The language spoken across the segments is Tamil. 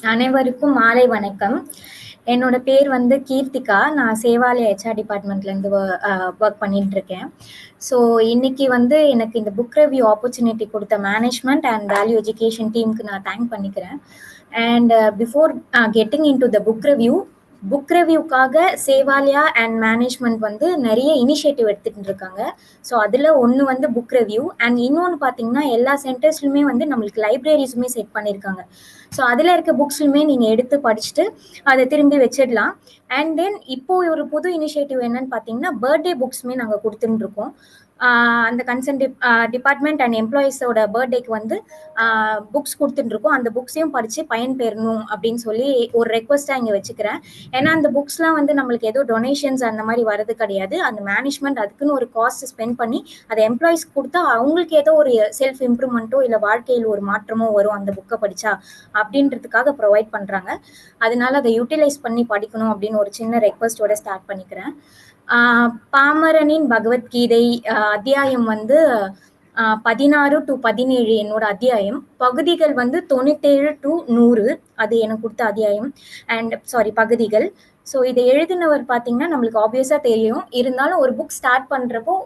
அனைவருக்கும் மாலை வணக்கம். என்னோட பேர் வந்து கீர்த்திகா. நான் சேவாலய HR டிபார்ட்மெண்ட்லேருந்து ஒர்க் பண்ணிட்டு இருக்கேன். ஸோ இன்னைக்கு வந்து எனக்கு இந்த புக் ரிவ்யூ ஆப்பர்ச்சுனிட்டி கொடுத்த மேனேஜ்மெண்ட் அண்ட் வேல்யூ எஜுகேஷன் டீமுக்கு நான் தேங்க் பண்ணிக்கிறேன். And before getting into the book ரிவ்யூக்காக சேவாலயா அண்ட் மேனேஜ்மெண்ட் வந்து நிறைய இனிஷியேட்டிவ் எடுத்துட்டு இருக்காங்க. ஸோ அதில் ஒன்று வந்து புக் ரிவ்யூ அண்ட் இன்னொன்று பார்த்தீங்கன்னா எல்லா சென்டர்ஸ்லையுமே வந்து நம்மளுக்கு லைப்ரரிஸுமே செட் பண்ணியிருக்காங்க. ஸோ அதில் இருக்க புக்ஸ்லுமே நீங்கள் எடுத்து படிச்சுட்டு அதை திரும்பி வச்சிடலாம். அண்ட் தென் இப்போ ஒரு புது இனிஷியேட்டிவ் என்னன்னு பார்த்தீங்கன்னா பர்த்டே புக்ஸுமே நாங்கள் கொடுத்துட்டு இருக்கோம். அந்த கன்சர்ன் டிபார்ட்மெண்ட் அண்ட் எம்ப்ளாயீஸோட பர்த்டேக்கு வந்து புக்ஸ் கொடுத்துட்டு இருக்கோம். அந்த புக்ஸையும் படித்து பயன்பெறணும் அப்படின்னு சொல்லி ஒரு ரெக்வஸ்ட்டாக இங்கே வச்சுக்கிறேன். ஏன்னா அந்த புக்ஸ்லாம் வந்து நம்மளுக்கு ஏதோ டொனேஷன்ஸ் அந்த மாதிரி வரது கிடையாது. அந்த மேனேஜ்மெண்ட் அதுக்குன்னு ஒரு காஸ்ட் ஸ்பெண்ட் பண்ணி அதை எம்ப்ளாயீஸ் கொடுத்தா அவங்களுக்கு ஏதோ ஒரு செல்ஃப் இம்ப்ரூவ்மெண்ட்டோ இல்லை வாழ்க்கையில் ஒரு மாற்றமோ வரும் அந்த புக்கை படித்தா அப்படின்றதுக்காக ப்ரொவைட் பண்ணுறாங்க. அதனால அதை யூட்டிலைஸ் பண்ணி படிக்கணும் அப்படின்னு ஒரு சின்ன ரெக்வஸ்டோட ஸ்டார்ட் பண்ணிக்கிறேன். பாமரனின் பகவத்கீதை அத்தியாயம் வந்து 16 to 17 என்னோட அத்தியாயம். பகுதிகள் வந்து 97 to 100 அது எனக்கு கொடுத்த அத்தியாயம் அண்ட் பகுதிகள். ஸோ இதை எழுதினவர் பார்த்தீங்கன்னா நம்மளுக்கு ஆப்வியஸாக தெரியும். இருந்தாலும் ஒரு புக் ஸ்டார்ட் பண்ணுறப்போ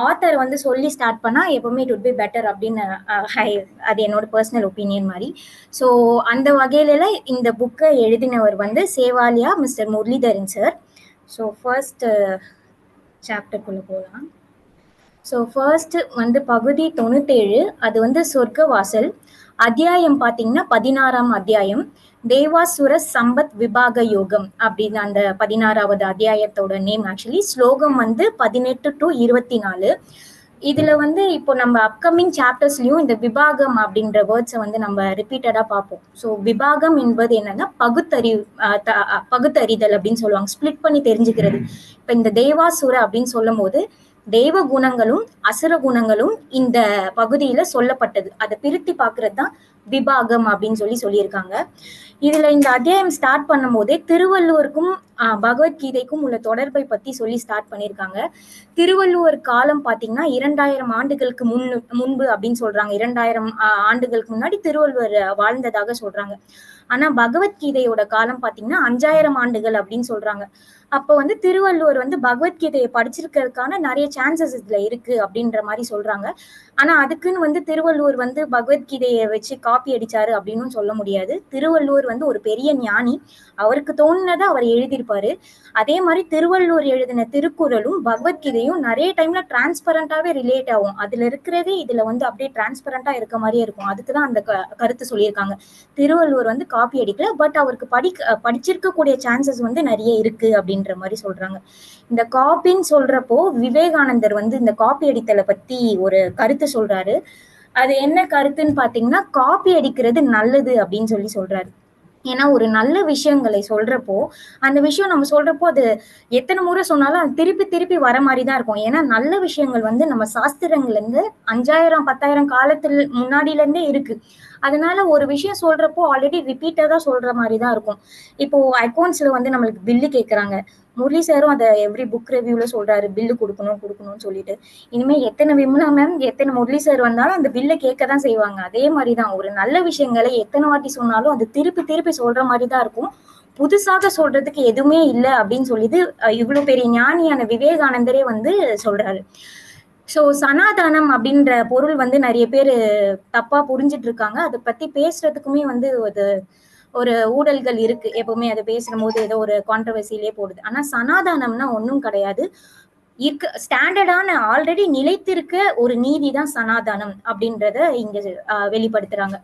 ஆத்தர் வந்து சொல்லி ஸ்டார்ட் பண்ணால் எப்போவுமே இட் உட் பி பெட்டர் அப்படின்னு அது என்னோட பர்சனல் ஒப்பீனியன் மாதிரி. ஸோ அந்த வகையில இந்த புக்கை எழுதினவர் வந்து Sevalaya mister Muralidharan sir. So first சாப்டருக்குள்ளே போகலாம். ஸோ ஃபர்ஸ்ட் வந்து பகுதி 97 அது வந்து சொர்க்கவாசல். அத்தியாயம் பார்த்தீங்கன்னா 16ஆம் அத்தியாயம் தேவாசுர சம்பத் விபாக யோகம் அப்படின்னு அந்த 16வது அத்தியாயத்தோட நேம். ஆக்சுவலி ஸ்லோகம் வந்து 18 to 24. இதுல வந்து இப்போ நம்ம அப்கமிங் சாப்டர்ஸ்லயும் இந்த விபாகம் அப்படின்ற வேர்ட்ஸை வந்து நம்ம ரிப்பீட்டடா பார்ப்போம். ஸோ விபாகம் என்பது என்னன்னா பகுத்தறிதல் அப்படின்னு சொல்லுவாங்க, ஸ்பிளிட் பண்ணி தெரிஞ்சுக்கிறது. இப்ப இந்த தேவாசுர அப்படின்னு சொல்லும் போது தெய்வ குணங்களும் அசுர குணங்களும் இந்த பகுதியில சொல்லப்பட்டது. அதை பிரித்து பார்க்கறது தான் விபாகம் அப்படின்னு சொல்லியிருக்காங்க. இதுல இந்த அத்தியாயம் ஸ்டார்ட் பண்ணும் போதே திருவள்ளுவருக்கும் பகவத்கீதைக்கும் உள்ள தொடர்பை பத்தி சொல்லி ஸ்டார்ட் பண்ணியிருக்காங்க. திருவள்ளுவர் காலம் பாத்தீங்கன்னா 2000 ஆண்டுகளுக்கு முன்பு அப்படின்னு சொல்றாங்க. 2000 ஆண்டுகளுக்கு முன்னாடி திருவள்ளுவர் வாழ்ந்ததாக சொல்றாங்க. ஆனா பகவத்கீதையோட காலம் பாத்தீங்கன்னா 5000 ஆண்டுகள் அப்படின்னு சொல்றாங்க. அப்போ வந்து திருவள்ளுவர் வந்து பகவத்கீதையை படிச்சிருக்கிறதுக்கான நிறைய சான்சஸ் இதுல இருக்கு அப்படின்ற மாதிரி சொல்றாங்க. ஆனா அதுக்குன்னு வந்து திருவள்ளுவர் வந்து பகவத்கீதையை வச்சு காப்பி அடிச்சாரு அப்படின்னு சொல்ல முடியாது. திருவள்ளுவர் வந்து ஒரு பெரிய ஞானி, அவருக்கு தோணுனதை அவர் எழுதியிருப்பாரு. அதே மாதிரி திருவள்ளுவர் எழுதின திருக்குறளும் பகவத்கீதையும் நிறைய டைம்ல டிரான்ஸ்பரண்டாவே ரிலேட் ஆகும். அதுல இருக்கிறதே இதுல வந்து அப்படியே டிரான்ஸ்பரண்டா இருக்க மாதிரியே இருக்கும். அதுக்குதான் அந்த கருத்து சொல்லியிருக்காங்க. திருவள்ளுவர் வந்து காப்பி அடிக்கல, பட் அவருக்கு படிச்சிருக்கக்கூடிய சான்சஸ் வந்து நிறைய இருக்கு அப்படின்ற மாதிரி சொல்றாங்க. இந்த காப்பின்னு சொல்றப்போ விவேகானந்தர் வந்து இந்த காப்பி அடித்தலை பத்தி ஒரு கருத்து சொல்றாரு. அது என்ன கருத்துன்னு பாத்தீங்கன்னா காப்பி அடிக்கிறது நல்லது அப்படின்னு சொல்றாரு. ஏன்னா ஒரு நல்ல விஷயங்களை சொல்றப்போ அந்த விஷயம் நம்ம சொல்றப்போ அது எத்தனை முறை சொன்னாலும் அது திருப்பி திருப்பி வர மாதிரிதான் இருக்கும். ஏன்னா நல்ல விஷயங்கள் வந்து நம்ம சாஸ்திரங்கள்ல இருந்து 5000 10,000 காலத்துல முன்னாடில இருந்தே இருக்கு. அதனால ஒரு விஷயம் சொல்றப்போ ஆல்ரெடி ரிப்பீட்டடா சொல்ற மாதிரிதான் இருக்கும். இப்போ அக்கௌண்ட்ஸ்ல வந்து நம்மளுக்கு பில்லு கேட்கறாங்க. முரளி சாரும் அதை எவ்ரி புக் ரிவ்யூல சொல்றாரு, பில்லு கொடுக்கணும்னு சொல்லிட்டு. இனிமே எத்தனை விமலா மேம் எத்தனை முரளி சார் வந்தாலும் அந்த பில்லை கேட்கதான் செய்வாங்க. அதே மாதிரிதான் ஒரு நல்ல விஷயங்களை எத்தனை வாட்டி சொன்னாலும் அது திருப்பி திருப்பி சொல்ற மாதிரிதான் இருக்கும். புதுசாக சொல்றதுக்கு எதுவுமே இல்லை அப்படின்னு சொல்லிட்டு இவ்வளவு பெரிய ஞானியான விவேகானந்தரே வந்து சொல்றாரு. ஸோ சனாதனம் அப்படின்ற பொருள் வந்து நிறைய பேர் தப்பா புரிஞ்சிட்டு இருக்காங்க. அதை பத்தி பேசுறதுக்குமே வந்து ஒரு ஊழல்கள் இருக்கு. எப்பவுமே அதை பேசும் போது ஏதோ ஒரு கான்ட்ரவர்சிலே போடுது. ஆனா சனாதனம்னா ஒன்றும் கிடையாது. ஸ்டாண்டர்டான ஆல்ரெடி நிலைத்திருக்க ஒரு நீதி தான் சனாதனம் அப்படின்றத இங்க வெளிப்படுத்துறாங்க.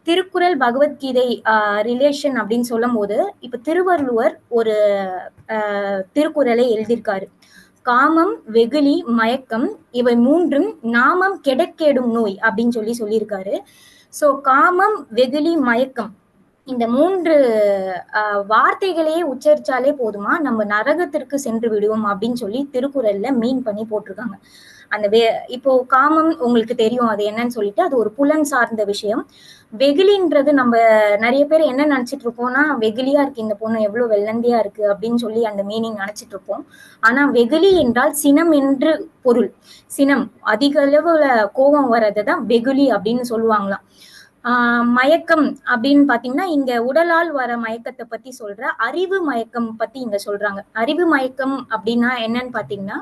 திருக்குறள் பகவத்கீதை ரிலேஷன் அப்படின்னு சொல்லும் போது இப்ப திருவள்ளுவர் ஒரு திருக்குறளை எழுதியிருக்காரு. காமம், வெகுளி, மயக்கம் இவை மூன்றும் நாமம் கெடக்கேடும் நோய் அப்படின்னு சொல்லியிருக்காரு. சோ காமம், வெகுளி, மயக்கம் இந்த 3 வார்த்தைகளையே உச்சரிச்சாலே போதுமா நம்ம நரகத்திற்கு சென்று விடுவோம் அப்படின்னு திருக்குறள்ல மீன் பண்ணி போட்டிருக்காங்க. அந்த இப்போ காமம் உங்களுக்கு தெரியும் அது என்னன்னு சொல்லிட்டு, அது ஒரு புலன் சார்ந்த விஷயம். வெகுளின்றது நம்ம நிறைய பேர் என்ன நினைச்சிட்டு இருக்கோம்னா வெகுளியா இருக்கு இந்த பொண்ணு, எவ்வளவு வெள்ளந்தியா இருக்கு அப்படின்னு அந்த மீனிங் நினைச்சிட்டு இருப்போம். ஆனா வெகுளி என்றால் சினம் என்று பொருள். சினம், அதிக அளவுல கோபம் வர்றதுதான் வெகுளி அப்படின்னு சொல்லுவாங்களாம். மயக்கம் அப்படின்னு பாத்தீங்கன்னா இங்க உடலால் வர மயக்கத்தை பத்தி சொல்ற அறிவு மயக்கம் பத்தி இங்க சொல்றாங்க. அறிவு மயக்கம் அப்படின்னா என்னன்னு பாத்தீங்கன்னா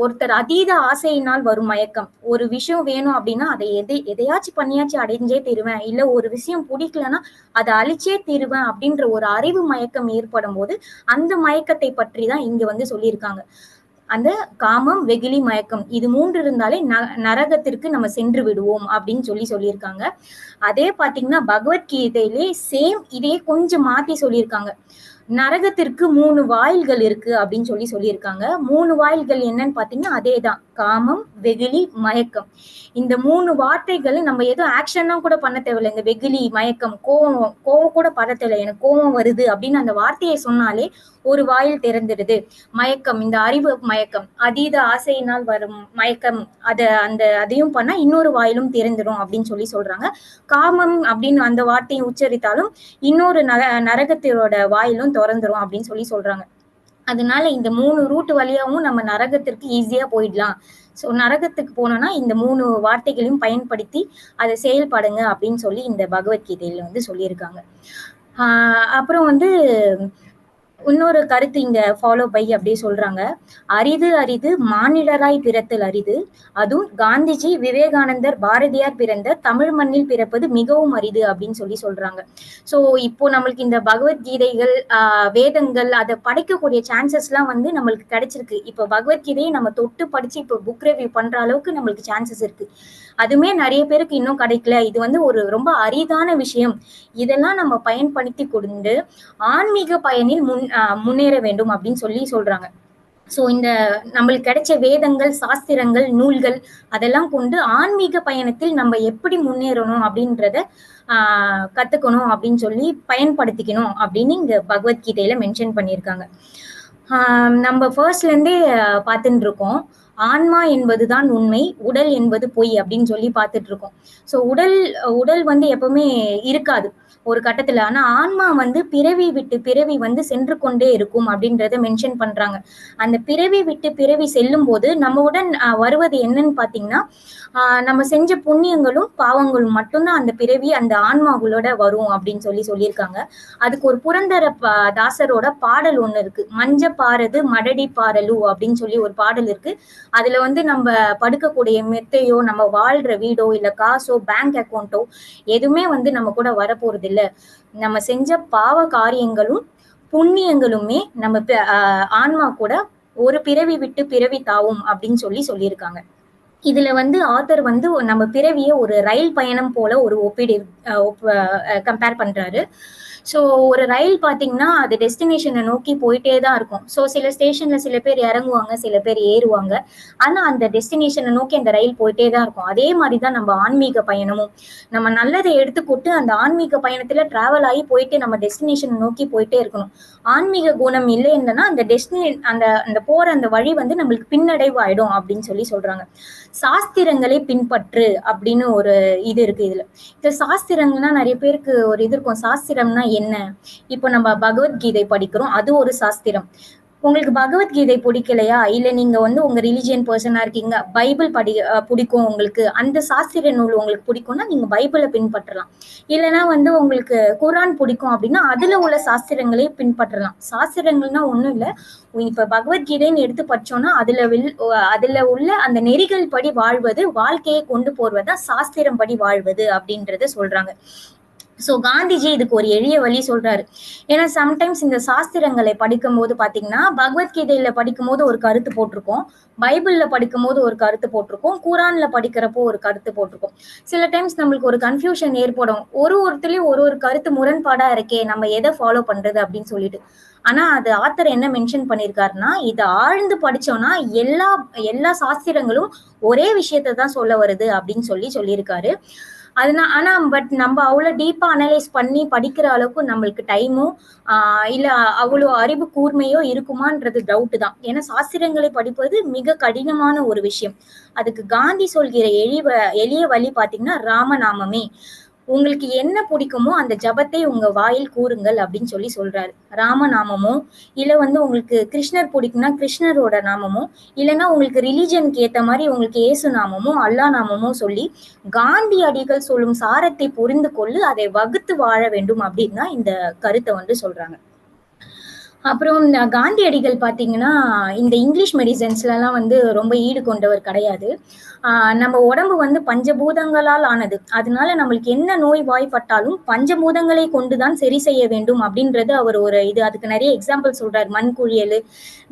ஒருத்தர் அதீத ஆசையினால் வரும் மயக்கம். ஒரு விஷயம் வேணும் அப்படின்னா அதை எதையாச்சும் பண்ணியாச்சும் அடைஞ்சே தீருவேன், இல்ல ஒரு விஷயம் பிடிக்கலன்னா அதை அழிச்சே தீருவேன் அப்படின்ற ஒரு அறிவு மயக்கம் ஏற்படும் போது அந்த மயக்கத்தை பற்றி தான் இங்க வந்து சொல்லியிருக்காங்க. அந்த காமம், வெகுளி, மயக்கம் இது 3 இருந்தாலே நரகத்திற்கு நம்ம சென்று விடுவோம் அப்படின்னு சொல்லியிருக்காங்க. அதே பாத்தீங்கன்னா பகவத்கீதையிலே சேம் இதே கொஞ்சம் மாத்தி சொல்லியிருக்காங்க. நரகத்திற்கு 3 வாயில்கள் இருக்கு அப்படின்னு சொல்லியிருக்காங்க. 3 வாயில்கள் என்னன்னு பாத்தீங்கன்னா அதேதான், காமம், வெகுளி, மயக்கம். இந்த 3 வார்த்தைகள் நம்ம எதுவும் ஆக்ஷன்லாம் கூட பண்ண தேவையில்லை. இந்த வெகுளி, மயக்கம், கோவம் கூட பட தேவையில்லை. எனக்கு கோவம் வருது அப்படின்னு அந்த வார்த்தையை சொன்னாலே ஒரு வாயில் திறந்துடுது. மயக்கம், இந்த அறிவு மயக்கம், அதீத ஆசையினால் வரும் மயக்கம், அதையும் பண்ணா இன்னொரு வாயிலும் திறந்துடும் அப்படின்னு சொல்றாங்க. காமம் அப்படின்னு அந்த வார்த்தையை உச்சரித்தாலும் இன்னொரு நரகத்தினோட வாயிலும் திறந்துரும் அப்படின்னு சொல்றாங்க. அதனால இந்த 3 ரூட் வழியாவும் நம்ம நரகத்திற்கு ஈஸியா போயிடலாம். சோ நரகத்துக்கு போனோம்னா இந்த 3 வார்த்தைகளையும் பயன்படுத்தி அதை செயல்படுங்க அப்படின்னு இந்த பகவத்கீதையில வந்து சொல்லியிருக்காங்க. அப்புறம் வந்து இன்னொரு கருத்து இங்க ஃபாலோ பை அப்படியே சொல்றாங்க. அரிது அரிது மானிடராய் பிறத்தல் அரிது, அதுவும் காந்திஜி, விவேகானந்தர், பாரதியார் பிறந்த தமிழ் மண்ணில் பிறப்பது மிகவும் அரிது அப்படின்னு சொல்றாங்க. சோ இப்போ நம்மளுக்கு இந்த பகவத்கீதைகள் வேதங்கள் அதை படைக்கக்கூடிய சான்சஸ் எல்லாம் வந்து நம்மளுக்கு கிடைச்சிருக்கு. இப்போ பகவத்கீதையை நம்ம தொட்டு படிச்சு இப்போ புக் ரிவ்யூ பண்ற அளவுக்கு நம்மளுக்கு சான்சஸ் இருக்கு. அதுமே நிறைய பேருக்கு இன்னும் கிடைக்கல. இது வந்து ஒரு ரொம்ப அரிதான விஷயம். இதெல்லாம் நம்ம பயன்படுத்தி கொண்டு ஆன்மீக பயனில் முன்னேற வேண்டும் அப்படின்னு சொல்றாங்க. சோ இந்த நம்மளுக்கு கிடைச்ச வேதங்கள், சாஸ்திரங்கள், நூல்கள் அதெல்லாம் கொண்டு ஆன்மீக பயணத்தில் நம்ம எப்படி முன்னேறணும் அப்படின்றத கத்துக்கணும் அப்படின்னு பயன்படுத்திக்கணும் அப்படின்னு இங்க பகவத்கீதையில மென்ஷன் பண்ணியிருக்காங்க. நம்ம ஃபர்ஸ்ட்ல இருந்தே பார்த்துட்டு இருக்கோம். ஆன்மா என்பதுதான் உண்மை, உடல் என்பது பொய் அப்படின்னு பார்த்துட்டு இருக்கோம். சோ உடல் வந்து எப்பவுமே இருக்காது ஒரு கட்டத்துல. ஆனா ஆன்மா வந்து பிறவி விட்டு பிறவி வந்து சென்று கொண்டே இருக்கும் அப்படின்றத மென்ஷன் பண்றாங்க. அந்த பிறவி விட்டு பிறவி செல்லும் போது நம்முடன் வருவது என்னன்னு பாத்தீங்கன்னா நம்ம செஞ்ச புண்ணியங்களும் பாவங்களும் மட்டும்தான் அந்த பிறவி அந்த ஆன்மாங்களோட வரும் அப்படின்னு சொல்லியிருக்காங்க. அதுக்கு ஒரு புரந்தர தாசரோட பாடல் ஒண்ணு இருக்கு. மஞ்ச பாரது மடடி பாரலு அப்படின்னு ஒரு பாடல் இருக்கு. அதுல வந்து நம்ம படுக்கக்கூடிய மெத்தையோ, நம்ம வாழ்ற வீடோ, இல்ல காசோ, பேங்க் அக்கௌண்ட்டோ எதுவுமே வந்து நம்ம கூட வரப்போறது இல்ல. நம்ம செஞ்ச பாவ காரியங்களும் புண்ணியங்களுமே நம்ம ஆன்மா கூட ஒரு பிறவி விட்டு பிறவி தாவும் அப்படின்னு சொல்லியிருக்காங்க. இதுல வந்து ஆத்தர் வந்து நம்ம பிறவிய ஒரு ரயில் பயணம் போல ஒரு கம்பேர் பண்றாரு. ஸோ ஒரு ரயில் பாத்தீங்கன்னா அது டெஸ்டினேஷனை நோக்கி போயிட்டே தான் இருக்கும். ஸோ சில ஸ்டேஷன்ல சில பேர் இறங்குவாங்க, சில பேர் ஏறுவாங்க. ஆனா அந்த டெஸ்டினேஷனை நோக்கி அந்த ரயில் போயிட்டே தான் இருக்கும். அதே மாதிரிதான் நம்ம ஆன்மீக பயணமும். நம்ம நல்லதை எடுத்துக்கொண்டு அந்த ஆன்மீக பயணத்துல டிராவல் ஆகி போயிட்டு நம்ம டெஸ்டினேஷனை நோக்கி போயிட்டே இருக்கணும். ஆன்மீக குணம் இல்லைன்னா அந்த அந்த போற அந்த வழி வந்து நம்மளுக்கு பின்னடைவு ஆயிடும் அப்படின்னு சொல்றாங்க. சாஸ்திரங்களை பின்பற்று அப்படின்னு ஒரு இது இருக்கு இதுல. இந்த சாஸ்திரங்கள்னா நிறைய பேருக்கு ஒரு இது இருக்கும். சாஸ்திரம்னா என்ன? இப்போ நம்ம பகவத்கீதை படிக்கிறோம், அது ஒரு சாஸ்திரம். உங்களுக்கு பகவத்கீதை பிடிக்கலையா, இல்ல நீங்க வந்து உங்க ரிலிஜியன் பர்சனா இருக்கீங்க, பைபிள் பிடிக்கும் உங்களுக்கு, அந்த சாஸ்திர நூல் உங்களுக்கு பிடிக்கும்னா நீங்க பைபிளை பின்பற்றலாம். இல்லைன்னா வந்து உங்களுக்கு குரான் பிடிக்கும் அப்படின்னா அதுல உள்ள சாஸ்திரங்களை பின்பற்றலாம். சாஸ்திரங்கள்னா ஒண்ணும் இல்ல, இப்ப பகவத்கீதைன்னு எடுத்து படிச்சோம்னா அதுல உள்ள அந்த நெறிகள் படி வாழ்வது, வாழ்க்கையை கொண்டு போறதுதான் சாஸ்திரம் படி வாழ்வது அப்படின்றத சொல்றாங்க. சோ காந்திஜி இதுக்கு ஒரு எளிய வழி சொல்றாரு. ஏன்னா சம்டைம்ஸ் இந்த சாஸ்திரங்களை படிக்கும் போது பாத்தீங்கன்னா பகவத்கீதையில படிக்கும் போது ஒரு கருத்து போட்டிருக்கோம், பைபிள்ல படிக்கும் போது ஒரு கருத்து போட்டிருக்கோம், குரான்ல படிக்கிறப்போ ஒரு கருத்து போட்டிருக்கோம். சில டைம்ஸ் நம்மளுக்கு ஒரு கன்ஃபியூஷன் ஏற்படும். ஒருத்தரையும் ஒரு கருத்து முரண்பாடா இருக்கே, நம்ம எதை ஃபாலோ பண்றது அப்படின்னு சொல்லிட்டு. ஆனா அது ஆத்தர் என்ன மென்ஷன் பண்ணிருக்காருன்னா, இதை ஆழ்ந்து படிச்சோம்னா எல்லா சாஸ்திரங்களும் ஒரே விஷயத்த தான் சொல்ல வருது அப்படின்னு சொல்லியிருக்காரு. ஆனா பட் நம்ம அவ்வளவு டீப்பா அனலைஸ் பண்ணி படிக்கிற அளவுக்கு நம்மளுக்கு டைமும் இல்ல அவ்வளவு அறிவு கூர்மையோ இருக்குமான்றது டவுட் தான். ஏன்னா சாஸ்திரங்களை படிப்பது மிக கடினமான ஒரு விஷயம். அதுக்கு காந்தி சொல்கிற எளிய வழி பாத்தீங்கன்னா ராமநாமமே. உங்களுக்கு என்ன பிடிக்குமோ அந்த ஜபத்தை உங்க வாயில் கூறுங்கள் அப்படின்னு சொல்லி சொல்றாரு. ராமநாமமோ இல்ல வந்து உங்களுக்கு கிருஷ்ணர் பிடிக்கும்னா கிருஷ்ணரோட நாமமோ இல்லைன்னா உங்களுக்கு ரிலிஜனுக்கு ஏத்த மாதிரி உங்களுக்கு இயேசு நாமமோ அல்லா நாமமோ சொல்லி காந்தியடிகள் சொல்லும் சாரத்தை புரிந்து கொள்ளு அதை வகுத்து வாழ வேண்டும் அப்படின்னு தான் இந்த கருத்தை வந்து சொல்றாங்க. அப்புறம் காந்தியடிகள் பாத்தீங்கன்னா இந்த இங்கிலீஷ் மெடிசன்ஸ்ல எல்லாம் வந்து ரொம்ப ஈடு கொண்டவர் கிடையாது. நம்ம உடம்பு வந்து பஞ்சபூதங்களால் ஆனது. அதனால நம்மளுக்கு என்ன நோய் வாய்ப்பட்டாலும் பஞ்சபூதங்களை கொண்டுதான் சரி செய்ய வேண்டும் அப்படின்றது அவர் ஒரு இது. அதுக்கு நிறைய எக்ஸாம்பிள் சொல்றாரு. மண் குழியல்,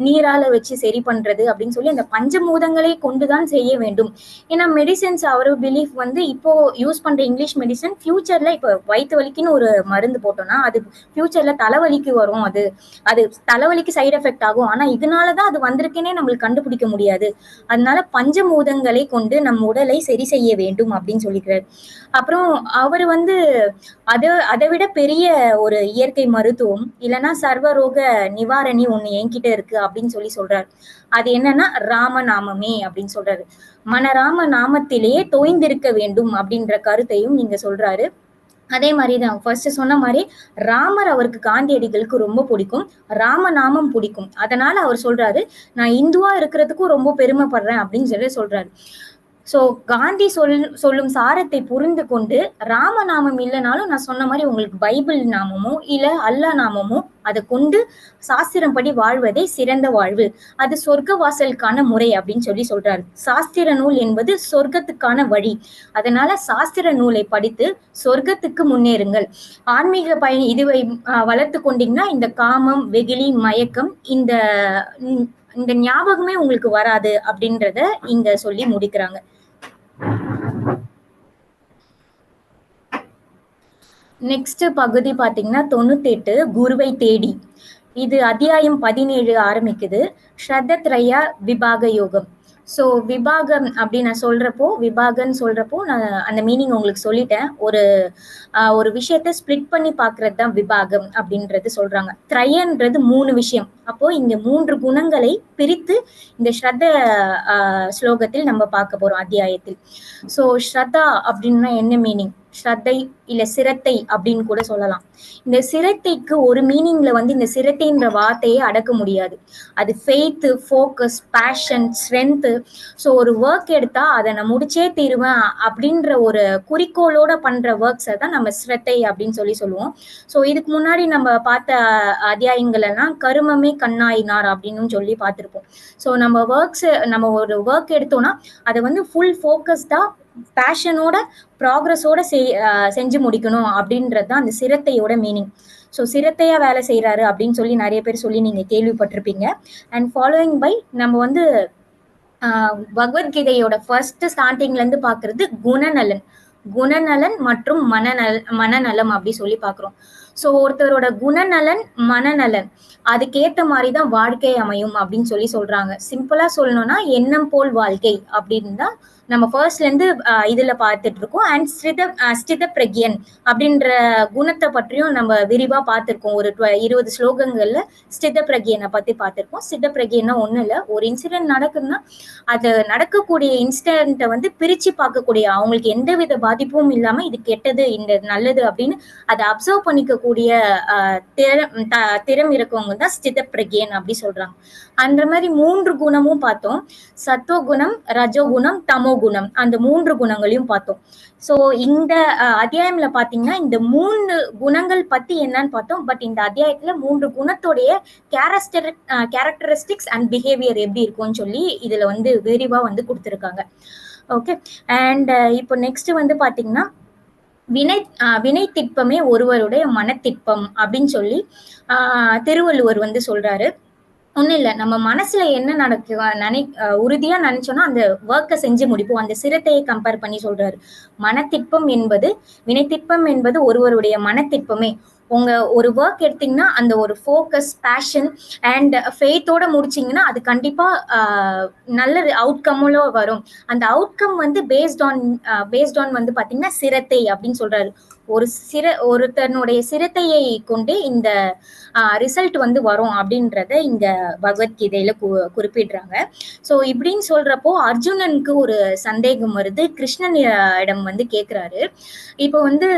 நீரால வச்சு சரி பண்றது அப்படின்னு சொல்லி அந்த பஞ்சபூதங்களை கொண்டுதான் செய்ய வேண்டும். ஏன்னா மெடிசன்ஸ் அவர் பிலீஃப் வந்து இப்போ யூஸ் பண்ற இங்கிலீஷ் மெடிசன் ஃபியூச்சர்ல இப்போ வயிற்று வலிக்குன்னு ஒரு மருந்து போட்டோம்னா அது ஃபியூச்சர்ல தலைவலிக்கு வரும். அது அது தலைவலிக்கு சைடு எஃபெக்ட் ஆகும். ஆனா இதனாலதான் அது வந்திருக்குன்னே நம்மளுக்கு கண்டுபிடிக்க முடியாது. அதனால பஞ்சபூதங்களை கொண்டு நம் உடலை சரி செய்ய வேண்டும் அப்படின்னு சொல்லிக்கிறார். அப்புறம் அவர் வந்து அதை விட பெரிய ஒரு இயற்கை மருத்துவம் இல்லைன்னா சர்வரோக நிவாரணி ஒண்ணு என்கிட்ட இருக்கு அப்படின்னு சொல்லி சொல்றாரு. அது என்னன்னா ராமநாமமே அப்படின்னு சொல்றாரு. மனராம நாமத்திலேயே தோய்ந்திருக்க வேண்டும் அப்படின்ற கருத்தையும் நீங்க சொல்றாரு. அதே மாதிரிதான் ஃபர்ஸ்ட் சொன்ன மாதிரி ராமர் அவருக்கு காந்தியடிகளுக்கு ரொம்ப பிடிக்கும், ராமநாமம் பிடிக்கும். அதனால அவர் சொல்றாரு நான் இந்துவா இருக்கிறதுக்கும் ரொம்ப பெருமைப்படுறேன் அப்படின்னு சொல்லி சொல்றாரு. சோ காந்தி சொல்லும் சாரத்தை புரிந்து கொண்டு ராமநாமம் இல்லைனாலும் நான் சொன்ன மாதிரி உங்களுக்கு பைபிள் நாமமோ இல்ல அல்லா நாமமோ அதை கொண்டு சாஸ்திரம் படி வாழ்வதே சிறந்த வாழ்வு, அது சொர்க்க வாசலுக்கான முறை அப்படின்னு சொல்லி சொல்றாரு. சாஸ்திர நூல் என்பது சொர்க்கத்துக்கான வழி. அதனால சாஸ்திர நூலை படித்து சொர்க்கத்துக்கு முன்னேறுங்கள். ஆன்மீக பயணி இதுவை வளர்த்து கொண்டீங்கன்னா இந்த காமம், வெகுளி, மயக்கம் இந்த இந்த ஞாபகமே உங்களுக்கு வராது அப்படின்றத இங்க சொல்லி முடிக்கிறாங்க. நெக்ஸ்ட் பகுதி பாத்தீங்கன்னா 98 குருவை தேடி. இது அத்தியாயம் 17 ஆரம்பிக்குது. ஸ்ரத்தத்ரயா விபாக யோகம். ஸோ விபாகம் அப்படின்னு நான் சொல்றப்போ விபாகன்னு சொல்றப்போ நான் அந்த மீனிங் உங்களுக்கு சொல்லிட்டேன். ஒரு விஷயத்த ஸ்பிளிட் பண்ணி பாக்குறது தான் விபாகம் அப்படின்றது சொல்றாங்க. த்ரயன்றது 3 விஷயம். அப்போ இங்க 3 குணங்களை பிரித்து இந்த ஸ்ரத்த ஸ்லோகத்தில் நம்ம பார்க்க போறோம் அத்தியாயத்தில். ஸோ ஸ்ரத்தா அப்படின்னா என்ன மீனிங்? ஸ்ரத்தை இல்ல சிரத்தை அப்படின்னு கூட சொல்லலாம். இந்த சிரத்தைக்கு ஒரு மீனிங்ல வந்து இந்த சிரத்தைன்ற வார்த்தையே அடக்க முடியாது. அது faith, focus, passion, strength. So ஒரு ஒர்க் எடுத்தா அதை நான் முடிச்சே தீருவேன் அப்படின்ற ஒரு குறிக்கோளோட பண்ற ஒர்க்ஸை தான் நம்ம ஸ்ரத்தை அப்படின்னு சொல்லி சொல்லுவோம். ஸோ இதுக்கு முன்னாடி நம்ம பார்த்த அத்தியாயங்கள் எல்லாம் கருமமே கண்ணாயினார் அப்படின்னு சொல்லி பார்த்திருப்போம். ஸோ நம்ம ஒரு ஒர்க் எடுத்தோம்னா அதை வந்து ஃபுல் ஃபோக்கஸ்டா பேஷனோட ப்ராக்ரஸோட செஞ்சு முடிக்கணும் அப்படின்றது தான் அந்த சிரத்தையோட மீனிங். ஸோ சிரத்தையா வேலை செய்யறாரு அப்படின்னு சொல்லி நிறைய பேர் சொல்லி நீங்க கேள்விப்பட்டிருப்பீங்க. அண்ட் ஃபாலோயிங் பை நம்ம வந்து பகவத்கீதையோட ஃபர்ஸ்ட் ஸ்டார்டிங்ல இருந்து பாக்குறது குணநலன் மற்றும் மனநலம் அப்படி சொல்லி பாக்குறோம். ஸோ ஒருத்தரோட குணநலன், மனநலன் அதுக்கேற்ற மாதிரிதான் வாழ்க்கை அமையும் அப்படின்னு சொல்லி சொல்றாங்க. சிம்பிளா சொல்லணும்னா எண்ணம் போல் வாழ்க்கை அப்படின்னு தான் நம்ம ஃபர்ஸ்ட்ல இருந்து இதுல பார்த்துட்டு இருக்கோம். அண்ட் ஸ்தித பிரக்யன் அப்படின்ற குணத்தை பற்றியும் நம்ம விரிவா பார்த்திருக்கோம். ஒரு 20 ஸ்லோகங்கள்ல ஸ்தித பிரக்யனை பத்தி பார்த்திருக்கோம். ஸ்தித பிரக்யன்னா ஒண்ணு இல்ல, ஒரு இன்சிடென்ட் நடக்குதுன்னா அது நடக்கக்கூடிய இன்சிடென்ட்டை வந்து பிரிச்சு பார்க்கக்கூடிய, அவங்களுக்கு எந்த வித பாதிப்பும் இல்லாம இது கெட்டது இந்த நல்லது அப்படின்னு அதை அப்சர்வ் பண்ணிக்கக்கூடிய திறம் இருக்கவங்க தான் ஸ்தித பிரக்யன் அப்படி சொல்றாங்க. அந்த மாதிரி 3 குணமும் பார்த்தோம். சத்துவகுணம், ரஜோகுணம், தமோ குணம், அந்த 3 குணங்களையும் பார்த்தோம். சோ இந்த அத்தியாயம்ல பாத்தீங்கன்னா இந்த 3 குணங்கள் பத்தி என்னன்னு பார்த்தோம். பட் இந்த அத்தியாயத்துல 3 குணத்தோடைய கேரக்டரிஸ்டிக்ஸ் அண்ட் பிஹேவியர் எப்படி இருக்கும்னு சொல்லி இதுல வந்து விரிவா வந்து கொடுத்துருக்காங்க. ஓகே. அண்ட் இப்போ நெக்ஸ்ட் வந்து பாத்தீங்கன்னா வினை திட்பமே ஒருவருடைய மனத்திட்பம் அப்படின்னு சொல்லி திருவள்ளுவர் வந்து சொல்றாரு. ஒண்ணும் இல்ல, நம்ம மனசுல என்ன உறுதியா நினைச்சோம்னா அந்த ஒர்க்கை செஞ்சு முடிப்போம். அந்த சிரத்தையை கம்பேர் பண்ணி சொல்றாரு. மனத்திட்பம் என்பது வினைத்திட்பம் என்பது ஒருவருடைய மனத்திட்பமே. உங்க ஒரு ஒர்க் எடுத்தீங்கன்னா அந்த ஒரு ஃபோக்கஸ், பேஷன் அண்ட் ஃபெய்த்தோட முடிச்சிங்கன்னா அது கண்டிப்பா நல்ல அவுட்கம்ல வரும். அந்த அவுட்கம் வந்து பேஸ்ட் ஆன் வந்து பாத்தீங்கன்னா சிரத்தை அப்படின்னு சொல்றாரு. ஒருத்தனுடைய சிரத்தையை கொண்டு இந்த ரிசல்ட் வந்து வரும் அப்படின்றத இந்த பகவத்கீதையில குறிப்பிடுறாங்க. ஸோ இப்படின்னு சொல்றப்போ அர்ஜுனனுக்கு ஒரு சந்தேகம் வருது. கிருஷ்ணன் இடம் வந்து கேட்கிறாரு. இப்போ வந்து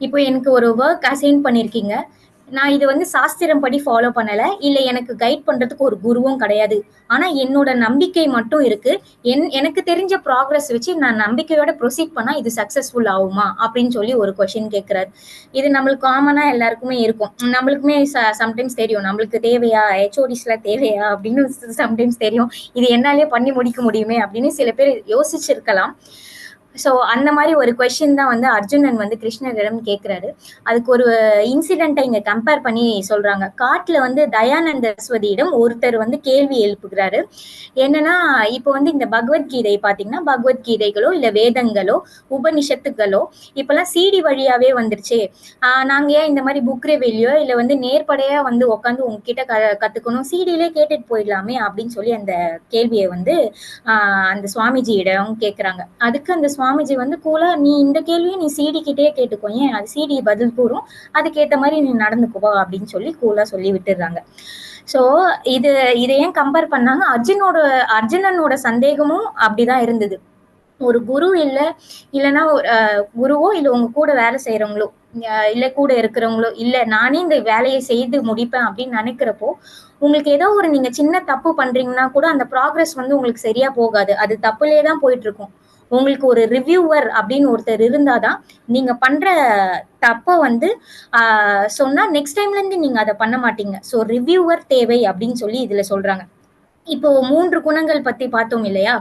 இப்போ எனக்கு ஒரு ஒர்க் அசைன் பண்ணிருக்கீங்க, நான் இது வந்து சாஸ்திரம் படி ஃபாலோ பண்ணல, இல்ல எனக்கு கைட் பண்றதுக்கு ஒரு குருவும் கிடையாது, ஆனா என்னோட நம்பிக்கை மட்டும் இருக்கு. எனக்கு தெரிஞ்ச ப்ராக்ரஸ் வச்சு நான் நம்பிக்கையோட ப்ரொசீட் பண்ணா இது சக்சஸ்ஃபுல் ஆகுமா அப்படின்னு சொல்லி ஒரு கொஸ்டின் கேட்கிறாரு. இது நம்மளுக்கு காமனா எல்லாருக்குமே இருக்கும். நம்மளுக்குமே சம்டைம்ஸ் தெரியும் நம்மளுக்கு தேவையா, ஹெச்ஓடிஸ்ல தேவையா அப்படின்னு சம்டைம்ஸ் தெரியும். இது என்னாலே பண்ணி முடிக்க முடியுமே அப்படின்னு சில பேர் யோசிச்சிருக்கலாம். ஸோ அந்த மாதிரி ஒரு கொஸ்டின் தான் வந்து அர்ஜுனன் வந்து கிருஷ்ணரிடம் கேட்கிறாரு. அதுக்கு ஒரு இன்சிடென்ட்டை இங்க கம்பேர் பண்ணி சொல்றாங்க. காட்டுல வந்து தயானந்த சரஸ்வதியிடம் ஒருத்தர் வந்து கேள்வி எழுப்புகிறாரு. என்னன்னா, இப்போ வந்து இந்த பகவத்கீதை பாத்தீங்கன்னா, பகவத்கீதைகளோ இல்ல வேதங்களோ உபனிஷத்துகளோ இப்பெல்லாம் சிடி வழியாவே வந்துருச்சு. நாங்க ஏன் இந்த மாதிரி புக் ரிவ்யூலையோ இல்ல வந்து நேர்படையா வந்து உட்காந்து உங்ககிட்ட கத்துக்கணும், சிடியிலே கேட்டுட்டு போயிடலாமே அப்படின்னு சொல்லி அந்த கேள்வியை வந்து அந்த சுவாமிஜியிடம் கேட்கிறாங்க. அதுக்கு அந்த சுவாமிஜி வந்து கூலா, நீ இந்த கேள்வியை நீ சிடி கிட்டே கேட்டுக்கோ, ஏன் அது சிடி பதில் கூறும், அதுக்கேற்ற மாதிரி நீ நடந்துக்குவா அப்படின்னு சொல்லி கூலா சொல்லி விட்டுடுறாங்க. ஸோ இதை ஏன் கம்பேர் பண்ணாங்க, அர்ஜுனனோட சந்தேகமும் அப்படிதான் இருந்தது. ஒரு குரு இல்லைன்னா குருவோ இல்ல உங்க கூட வேலை செய்யறவங்களோ இல்ல கூட இருக்கிறவங்களோ இல்ல நானே இந்த வேலையை செய்து முடிப்பேன் அப்படின்னு நினைக்கிறப்போ, உங்களுக்கு ஏதோ ஒரு நீங்க சின்ன தப்பு பண்றீங்கன்னா கூட அந்த ப்ராக்ரஸ் வந்து உங்களுக்கு சரியா போகாது. அது தப்புலயே தான் போயிட்டு இருக்கும். உங்களுக்கு ஒரு ரிவ்யூவர் அப்படின்னு ஒருத்தர் இருந்தாதான் நீங்க பண்ற தப்ப வந்து சொன்னா நெக்ஸ்ட் டைம்ல இருந்து நீங்க அதை பண்ண மாட்டீங்க. ஸோ ரிவ்யூவர் தேவை அப்படின்னு சொல்லி இதுல சொல்றாங்க. இப்போ 3 குணங்கள் பத்தி பார்த்தோம் இல்லையா?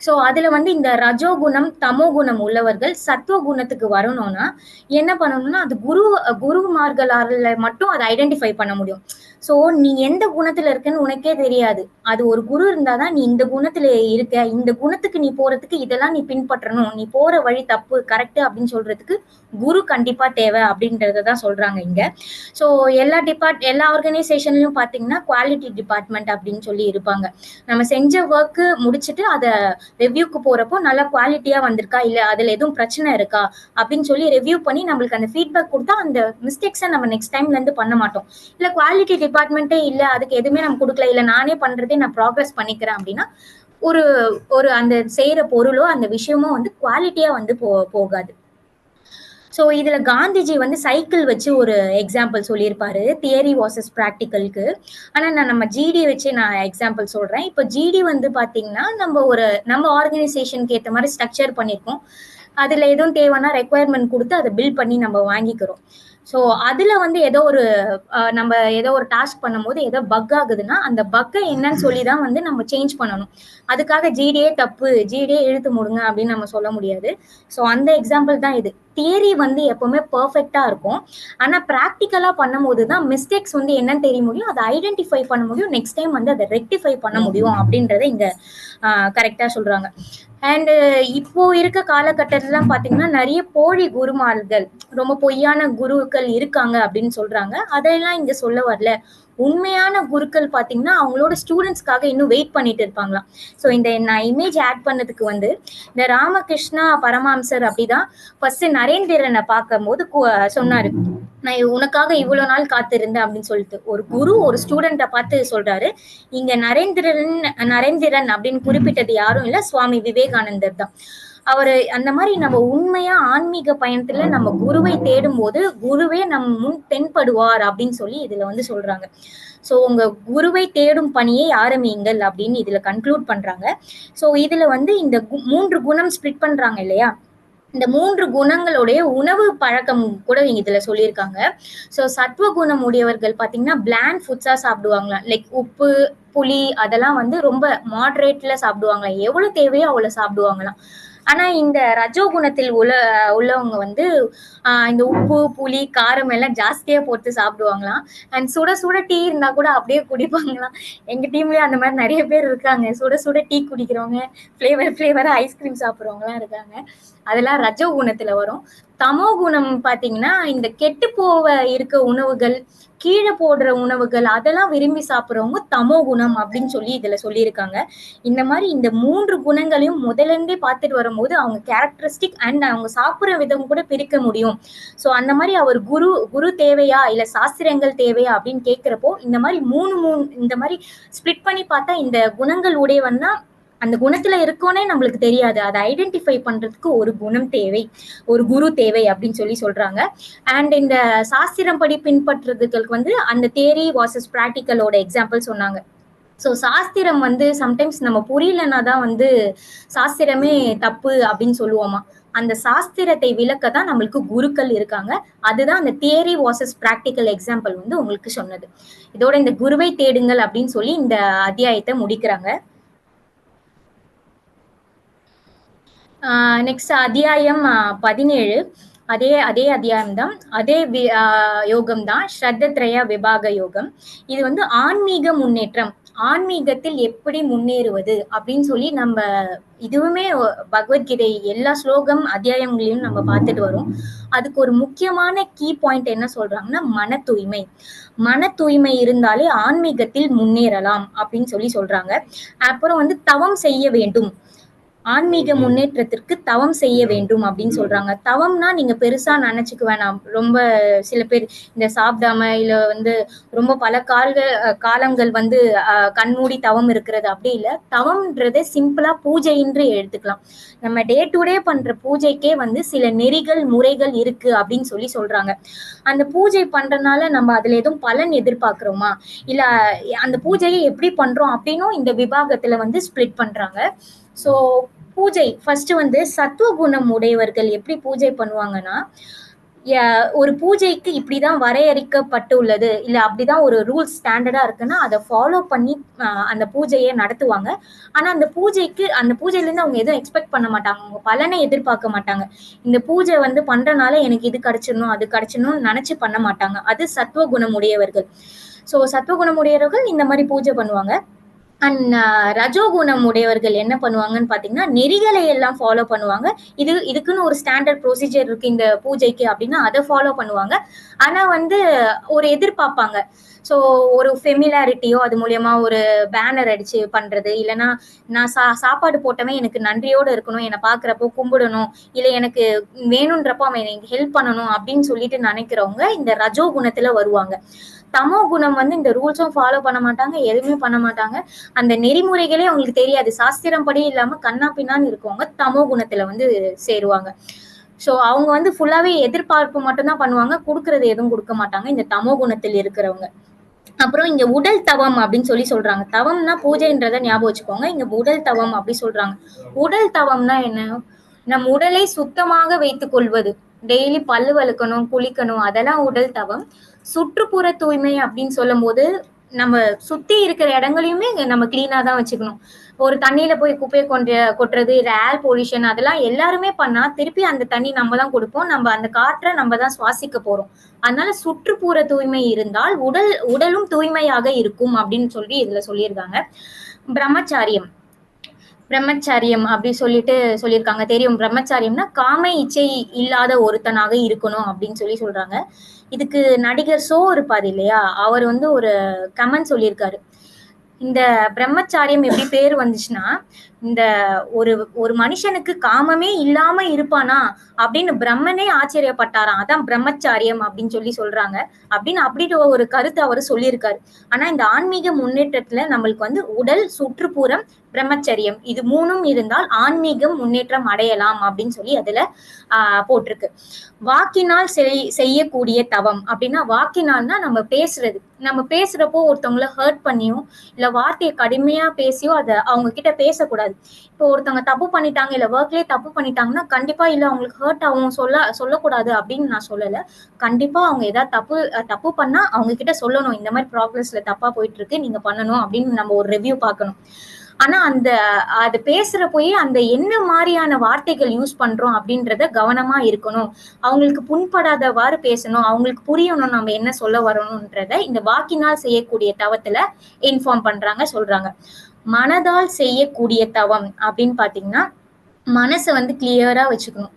ஸோ அதுல வந்து இந்த ரஜோ குணம், தமோ குணம் உள்ளவர்கள் சத்துவ குணத்துக்கு வரணும்னா என்ன பண்ணணும்னா, அது குருமார்களால மட்டும் அதை ஐடென்டிஃபை பண்ண முடியும். ஸோ நீ எந்த குணத்துல இருக்குன்னு உனக்கே தெரியாது. அது ஒரு குரு இருந்தாதான் நீ இந்த குணத்துல இருக்க, இந்த குணத்துக்கு நீ போறதுக்கு இதெல்லாம் நீ பின்பற்றணும், நீ போற வழி தப்பு கரெக்ட் அப்படின்னு சொல்றதுக்கு குரு கண்டிப்பா தேவை அப்படின்றதான் சொல்றாங்க இங்க. ஸோ எல்லா ஆர்கனைசேஷன்லயும் பாத்தீங்கன்னா குவாலிட்டி டிபார்ட்மெண்ட் அப்படின்னு சொல்லி இருப்பாங்க. நம்ம செஞ்ச ஒர்க் முடிச்சுட்டு அதை ரிவ்யூக்கு போறப்போ நல்லா குவாலிட்டியா வந்திருக்கா, இல்ல அதுல எதுவும் பிரச்சனை இருக்கா அப்படின்னு சொல்லி ரிவ்யூ பண்ணி நம்மளுக்கு அந்த ஃபீட்பேக் கொடுத்தா அந்த மிஸ்டேக்ஸை நம்ம நெக்ஸ்ட் டைம்ல இருந்து பண்ண மாட்டோம். இல்ல குவாலிட்டி டிபார்ட்மெண்ட்டே இல்ல, அதுக்கு எதுவுமே நம்ம கொடுக்கல, இல்ல நானே பண்றதே நான் ப்ராக்ரஸ் பண்ணிக்கிறேன் அப்படின்னா ஒரு ஒரு அந்த செய்யற பொருளோ அந்த விஷயமோ வந்து குவாலிட்டியா வந்து போகாது. ஸோ இதுல காந்திஜி வந்து சைக்கிள் வச்சு ஒரு எக்ஸாம்பிள் சொல்லியிருப்பாரு, தியரி வாசஸ் ப்ராக்டிக்கலுக்கு. ஆனா நான் நம்ம ஜிடி வச்சு நான் எக்ஸாம்பிள் சொல்றேன். இப்போ ஜிடி வந்து பாத்தீங்கன்னா நம்ம ஆர்கனைசேஷனுக்கு ஏற்ற மாதிரி ஸ்ட்ரக்சர் பண்ணியிருக்கோம். அதுல எதுவும் தேவைன்னா ரெக்குவயர்மெண்ட் கொடுத்து அதை பில் பண்ணி நம்ம வாங்கிக்கிறோம். ஸோ அதுல வந்து நம்ம ஏதோ ஒரு டாஸ்க் பண்ணும்போது ஏதோ பக் ஆகுதுன்னா அந்த பக்கை என்னன்னு சொல்லி தான் வந்து நம்ம சேஞ்ச் பண்ணணும். அதுக்காக ஜிடியே தப்பு, ஜிடியே இழுத்து முடுங்க அப்படின்னு நம்ம சொல்ல முடியாது. ஸோ அந்த எக்ஸாம்பிள் தான் இது. தியரி வந்து எப்பவுமே பெர்ஃபெக்டா இருக்கும். ஆனா ப்ராக்டிக்கலா பண்ணும்போது தான் மிஸ்டேக்ஸ் வந்து என்னன்னு தெரிய முடியும், அதை ஐடென்டிஃபை பண்ண முடியும், நெக்ஸ்ட் டைம் வந்து அதை ரெக்டிஃபை பண்ண முடியும் அப்படின்றத இங்க கரெக்டா சொல்றாங்க. அண்ட் இப்போ இருக்க காலகட்டத்துல பாத்தீங்கன்னா நிறைய போலி குருமார்கள், ரொம்ப பொய்யான குருக்கள் இருக்காங்க அப்படின்னு சொல்றாங்க. அதெல்லாம் இங்க சொல்ல வரல. உண்மையான குருக்கள் பாத்தீங்கன்னா அவங்களோட ஸ்டூடெண்ட்ஸ்க்காக இன்னும் வெயிட் பண்ணிட்டு இருப்பாங்களாம். ஸோ நான் இமேஜ் ஆட் பண்ணதுக்கு வந்து இந்த ராமகிருஷ்ணா பரமஹம்சர் அப்படிதான் ஃபர்ஸ்ட் நரேந்திரனை பார்க்கும் போது சொன்னாரு, நான் உனக்காக இவ்வளவு நாள் காத்திருந்தேன் அப்படின்னு சொல்லிட்டு. ஒரு குரு ஒரு ஸ்டூடெண்ட்டை பார்த்து சொல்றாரு. இங்க நரேந்திரன் அப்படின்னு குறிப்பிட்டது யாரும் இல்ல, சுவாமி விவேகானந்தர் தான். அவரு அந்த மாதிரி நம்ம உண்மையா ஆன்மீக பயணத்துல நம்ம குருவை தேடும் போது குருவே நம் முன் தென்படுவார் அப்படின்னு சொல்லி இதுல வந்து சொல்றாங்க. சோ உங்க குருவை தேடும் பணியை ஆரம்பியுங்கள் அப்படின்னு இதுல கன்க்ளூட் பண்றாங்க. சோ இதுல வந்து இந்த 3 குணம் ஸ்பிளிட் பண்றாங்க இல்லையா, இந்த 3 குணங்களுடைய உணவு பழக்கம் கூட இதுல சொல்லியிருக்காங்க. ஸோ சத்துவ குணம் உடையவர்கள் பாத்தீங்கன்னா பிளாண்ட் ஃபுட்ஸா சாப்பிடுவாங்களாம். லைக் உப்பு, புளி அதெல்லாம் வந்து ரொம்ப மாடரேட்ல சாப்பிடுவாங்களாம். எவ்வளவு தேவையோ அவ்வளவு சாப்பிடுவாங்களாம். ஆனா இந்த ரஜோ குணத்தில் உள்ளவங்க வந்து இந்த உப்பு, புளி, காரம் எல்லாம் ஜாஸ்தியா போட்டு சாப்பிடுவாங்களாம். அண்ட் சுட சுட டீ இருந்தா கூட அப்படியே குடிப்பாங்களாம். எங்க டீம்லயே அந்த மாதிரி நிறைய பேர் இருக்காங்க. சுட சுட டீ குடிக்கிறவங்க, ஃபிளேவரா ஐஸ்கிரீம் சாப்பிடுறவங்க எல்லாம் இருக்காங்க. அதெல்லாம் ரஜோ குணத்துல வரும். தமோ குணம் பாத்தீங்கன்னா இந்த கெட்டு போவ இருக்க உணவுகள், கீழே போடுற உணவுகள் அதெல்லாம் விரும்பி சாப்பிடுறவங்க தமோ குணம் அப்படின்னு சொல்லி இதுல சொல்லியிருக்காங்க. இந்த மாதிரி இந்த 3 குணங்களையும் முதல்ல இருந்தே பார்த்துட்டு வரும்போது அவங்க கேரக்டரிஸ்டிக் அண்ட் அவங்க சாப்பிடுற விதம் கூட பிரிக்க முடியும். சோ அந்த மாதிரி அவர் குரு குரு தேவையா இல்ல சாஸ்திரங்கள் தேவையா அப்படின்னு கேட்கிறப்போ இந்த மாதிரி மூணு இந்த மாதிரி ஸ்பிளிட் பண்ணி பார்த்தா இந்த குணங்கள் உடையவன் தான் அந்த குணத்துல இருக்கோனே நம்மளுக்கு தெரியாது. அதை ஐடென்டிஃபை பண்றதுக்கு ஒரு குணம் தேவை, ஒரு குரு தேவை அப்படின்னு சொல்லி சொல்றாங்க. அண்ட் இந்த சாஸ்திரம் படி பின்பற்றுறதுக்கு வந்து அந்த தியரி வாசஸ் பிராக்டிக்கலோட எக்ஸாம்பிள் சொன்னாங்க. ஸோ சாஸ்திரம் வந்து சம்டைம்ஸ் நம்ம புரியலன்னா தான் வந்து சாஸ்திரமே தப்பு அப்படின்னு சொல்லுவோமா. அந்த சாஸ்திரத்தை விளக்க தான் நம்மளுக்கு குருக்கள் இருக்காங்க. அதுதான் அந்த தியரி வாசஸ் பிராக்டிக்கல் எக்ஸாம்பிள் வந்து உங்களுக்கு சொன்னது. இதோட இந்த குருவை தேடுங்கள் அப்படின்னு சொல்லி இந்த அத்தியாயத்தை முடிக்கிறாங்க. நெக்ஸ்ட் அத்தியாயம் 17. அதே அத்தியாயம் தான், அதே யோகம் தான், ஸ்ரத்தத்ரய விபாக யோகம். இது வந்து ஆன்மீக முன்னேற்றம், ஆன்மீகத்தில் எப்படி முன்னேறுவது அப்படின்னு சொல்லி நம்ம இதுவுமே பகவத்கீதை எல்லா ஸ்லோகம் அத்தியாயங்களையும் நம்ம பார்த்துட்டு வரோம். அதுக்கு ஒரு முக்கியமான கீ பாயிண்ட் என்ன சொல்றாங்கன்னா மன தூய்மை. மன தூய்மை இருந்தாலே ஆன்மீகத்தில் முன்னேறலாம் அப்படின்னு சொல்லி சொல்றாங்க. அப்புறம் வந்து தவம் செய்ய வேண்டும், ஆன்மீக முன்னேற்றத்திற்கு தவம் செய்ய வேண்டும் அப்படின்னு சொல்றாங்க. தவம்னா நீங்க பெருசா நினைச்சுக்க வேணாம். ரொம்ப சில பேர் இந்த சாப்பிடாம இல்ல வந்து ரொம்ப பல காலங்கள் வந்து கண்மூடி தவம் இருக்கிறது அப்படி இல்ல. தவம்ன்றது சிம்பிளா பூஜைன்று எடுத்துக்கலாம். நம்ம டே டு டே பண்ற பூஜைக்கே வந்து சில நெறிகள் முறைகள் இருக்கு அப்படின்னு சொல்லி சொல்றாங்க. அந்த பூஜை பண்றதுனால நம்ம அதுல எதுவும் பலன் எதிர்பார்க்கிறோமா இல்ல அந்த பூஜையை எப்படி பண்றோம் அப்படின்னும் இந்த விபாகத்துல வந்து ஸ்பிளிட் பண்றாங்க. சோ பூஜை ஃபர்ஸ்ட் வந்து சத்துவ குணம் உடையவர்கள் எப்படி பூஜை பண்ணுவாங்கன்னா, ஒரு பூஜைக்கு இப்படிதான் வரையறுக்கப்பட்டுள்ளது இல்ல அப்படிதான் ஒரு ரூல்ஸ் ஸ்டாண்டர்டா இருக்குன்னா அதை ஃபாலோ பண்ணி அந்த பூஜையை நடத்துவாங்க. ஆனா அந்த பூஜையில இருந்து அவங்க எதுவும் எக்ஸ்பெக்ட் பண்ண மாட்டாங்க, அவங்க பலனை எதிர்பார்க்க மாட்டாங்க. இந்த பூஜை வந்து பண்றதுனால எனக்கு இது கிடைச்சிடணும் அது கிடைச்சிடணும்னு நினைச்சு பண்ண மாட்டாங்க. அது சத்துவ குணம் உடையவர்கள். சோ சத்துவ குணம் உடையவர்கள் இந்த மாதிரி பூஜை பண்ணுவாங்க. அண்ட் ரஜோகுணம் உடையவர்கள் என்ன பண்ணுவாங்கன்னு பாத்தீங்கன்னா நெறிகளை எல்லாம் ஃபாலோ பண்ணுவாங்க. இதுக்குன்னு ஒரு ஸ்டாண்டர்ட் ப்ரொசீஜர் இருக்கு இந்த பூஜைக்கு அப்படின்னா அதை ஃபாலோ பண்ணுவாங்க. ஆனா வந்து ஒரு எதிர்பார்ப்பாங்க. ஸோ ஒரு ஃபெமிலாரிட்டியோ அது மூலியமா ஒரு பேனர் அடிச்சு பண்றது, இல்லைன்னா நான் சாப்பாடு போட்டவன் எனக்கு நன்றியோட இருக்கணும், என்னை பாக்குறப்போ கும்பிடணும், இல்லை எனக்கு வேணும்ன்றப்போ அவன் எனக்கு ஹெல்ப் பண்ணணும் அப்படின்னு சொல்லிட்டு நினைக்கிறவங்க இந்த ரஜோ குணத்துல வருவாங்க. தமோ குணம் வந்து இந்த ரூல்ஸும் ஃபாலோ பண்ண மாட்டாங்க, எதுவுமே பண்ண மாட்டாங்க. அந்த நெறிமுறைகளே அவங்களுக்கு தெரியாது, சாஸ்திரம் படி இல்லாம கண்ணா பின்னான்னு இருக்கவங்க தமோ குணத்துல வந்து சேருவாங்க. சோ அவங்க வந்து ஃபுல்லாவே எதிர்பார்ப்பு மட்டும்தான் பண்ணுவாங்க, கொடுக்கறது எதுவும் கொடுக்க மாட்டாங்க இந்த தமோ குணத்தில் இருக்கிறவங்க. அப்புறம் இங்க உடல் தவம் அப்படின்னு சொல்லி சொல்றாங்க. தவம்னா பூஜைன்றத ஞாபகம் வச்சுக்கோங்க. இங்க உடல் தவம் அப்படி சொல்றாங்க. உடல் தவம்னா என்ன? நம் உடலை சுத்தமாக வைத்துக் கொள்வது, டெய்லி பல்லு வலுக்கணும், குளிக்கணும், அதெல்லாம் உடல் தவம். சுற்றுப்புற தூய்மை அப்படின்னு சொல்லும் போது நம்ம சுத்தி இருக்கிற இடங்களையுமே நம்ம கிளீனா தான் வச்சுக்கணும். ஒரு தண்ணியில போய் குப்பையை கொட்டுறது, இல்ல ஏர் பொல்யூஷன், அதெல்லாம் எல்லாருமே பண்ணா திருப்பி அந்த தண்ணி நம்ம தான் கொடுப்போம், நம்ம அந்த காற்றை நம்ம தான் சுவாசிக்க போறோம். அதனால சுற்றுப்புற தூய்மை இருந்தால் உடலும் தூய்மையாக இருக்கும் அப்படின்னு சொல்லி இதுல சொல்லியிருக்காங்க. பிரம்மச்சாரியம் பிரம்மச்சாரியம் அப்படி சொல்லிட்டு சொல்லியிருக்காங்க. தெரியும், பிரம்மச்சாரியம்னா காம இச்சை இல்லாத ஒருத்தனாக இருக்கணும் அப்படின்னு சொல்லி சொல்றாங்க. இதுக்கு நடிகர் சோ இருப்பாரு இல்லையா, அவர் வந்து ஒரு கமெண்ட் சொல்லியிருக்காரு. இந்த பிரம்மச்சாரியம் எப்படி பேர் வந்துச்சுன்னா, இந்த ஒரு மனுஷனுக்கு காமமே இல்லாம இருப்பானா அப்படின்னு பிரம்மனே ஆச்சரியப்பட்டாராம். அதான் பிரம்மச்சாரியம் அப்படின்னு சொல்லி சொல்றாங்க. அப்படின்னு ஒரு கருத்து அவர் சொல்லியிருக்காரு. ஆனா இந்த ஆன்மீக முன்னேற்றத்துல நம்மளுக்கு வந்து உடல், சுற்றுப்புறம், பிரம்மச்சரியம் இது மூணும் இருந்தால் ஆன்மீகம் முன்னேற்றம் அடையலாம் அப்படின்னு சொல்லி அதுல போட்டிருக்கு. வாக்கினால் செய்யக்கூடிய தவம் அப்படின்னா, வாக்கினால்னா நம்ம பேசுறப்போ ஒருத்தவங்கள ஹர்ட் பண்ணியோ இல்ல வார்த்தையை கடுமையா பேசியோ அதை அவங்க கிட்ட பேசக்கூடாது. இப்போ ஒருத்தவங்க தப்பு பண்ணிட்டாங்க இல்ல ஒர்க்லயே தப்பு பண்ணிட்டாங்கன்னா கண்டிப்பா இல்ல அவங்களுக்கு ஹர்ட் ஆகும் சொல்லக்கூடாது அப்படின்னு நான் சொல்லல. கண்டிப்பா அவங்க ஏதாவது தப்பு பண்ணா அவங்க கிட்ட சொல்லணும், இந்த மாதிரி ப்ராக்ரஸ்ல தப்பா போயிட்டு இருக்கு, நீங்க பண்ணணும் அப்படின்னு நம்ம ஒரு ரிவ்யூ பார்க்கணும். ஆனா அது பேசுறப்போயே அந்த என்ன மாதிரியான வார்த்தைகள் யூஸ் பண்றோம் அப்படின்றத கவனமா இருக்கணும். அவங்களுக்கு புண்படாதவாறு பேசணும், அவங்களுக்கு புரியணும் நம்ம என்ன சொல்ல வரணும்ன்றத இந்த வாக்கினால் செய்யக்கூடிய தவத்துல இன்ஃபார்ம் பண்றாங்க, சொல்றாங்க. மனதால் செய்யக்கூடிய தவம் அப்படின்னு பாத்தீங்கன்னா மனசை வந்து கிளியரா வச்சுக்கணும்.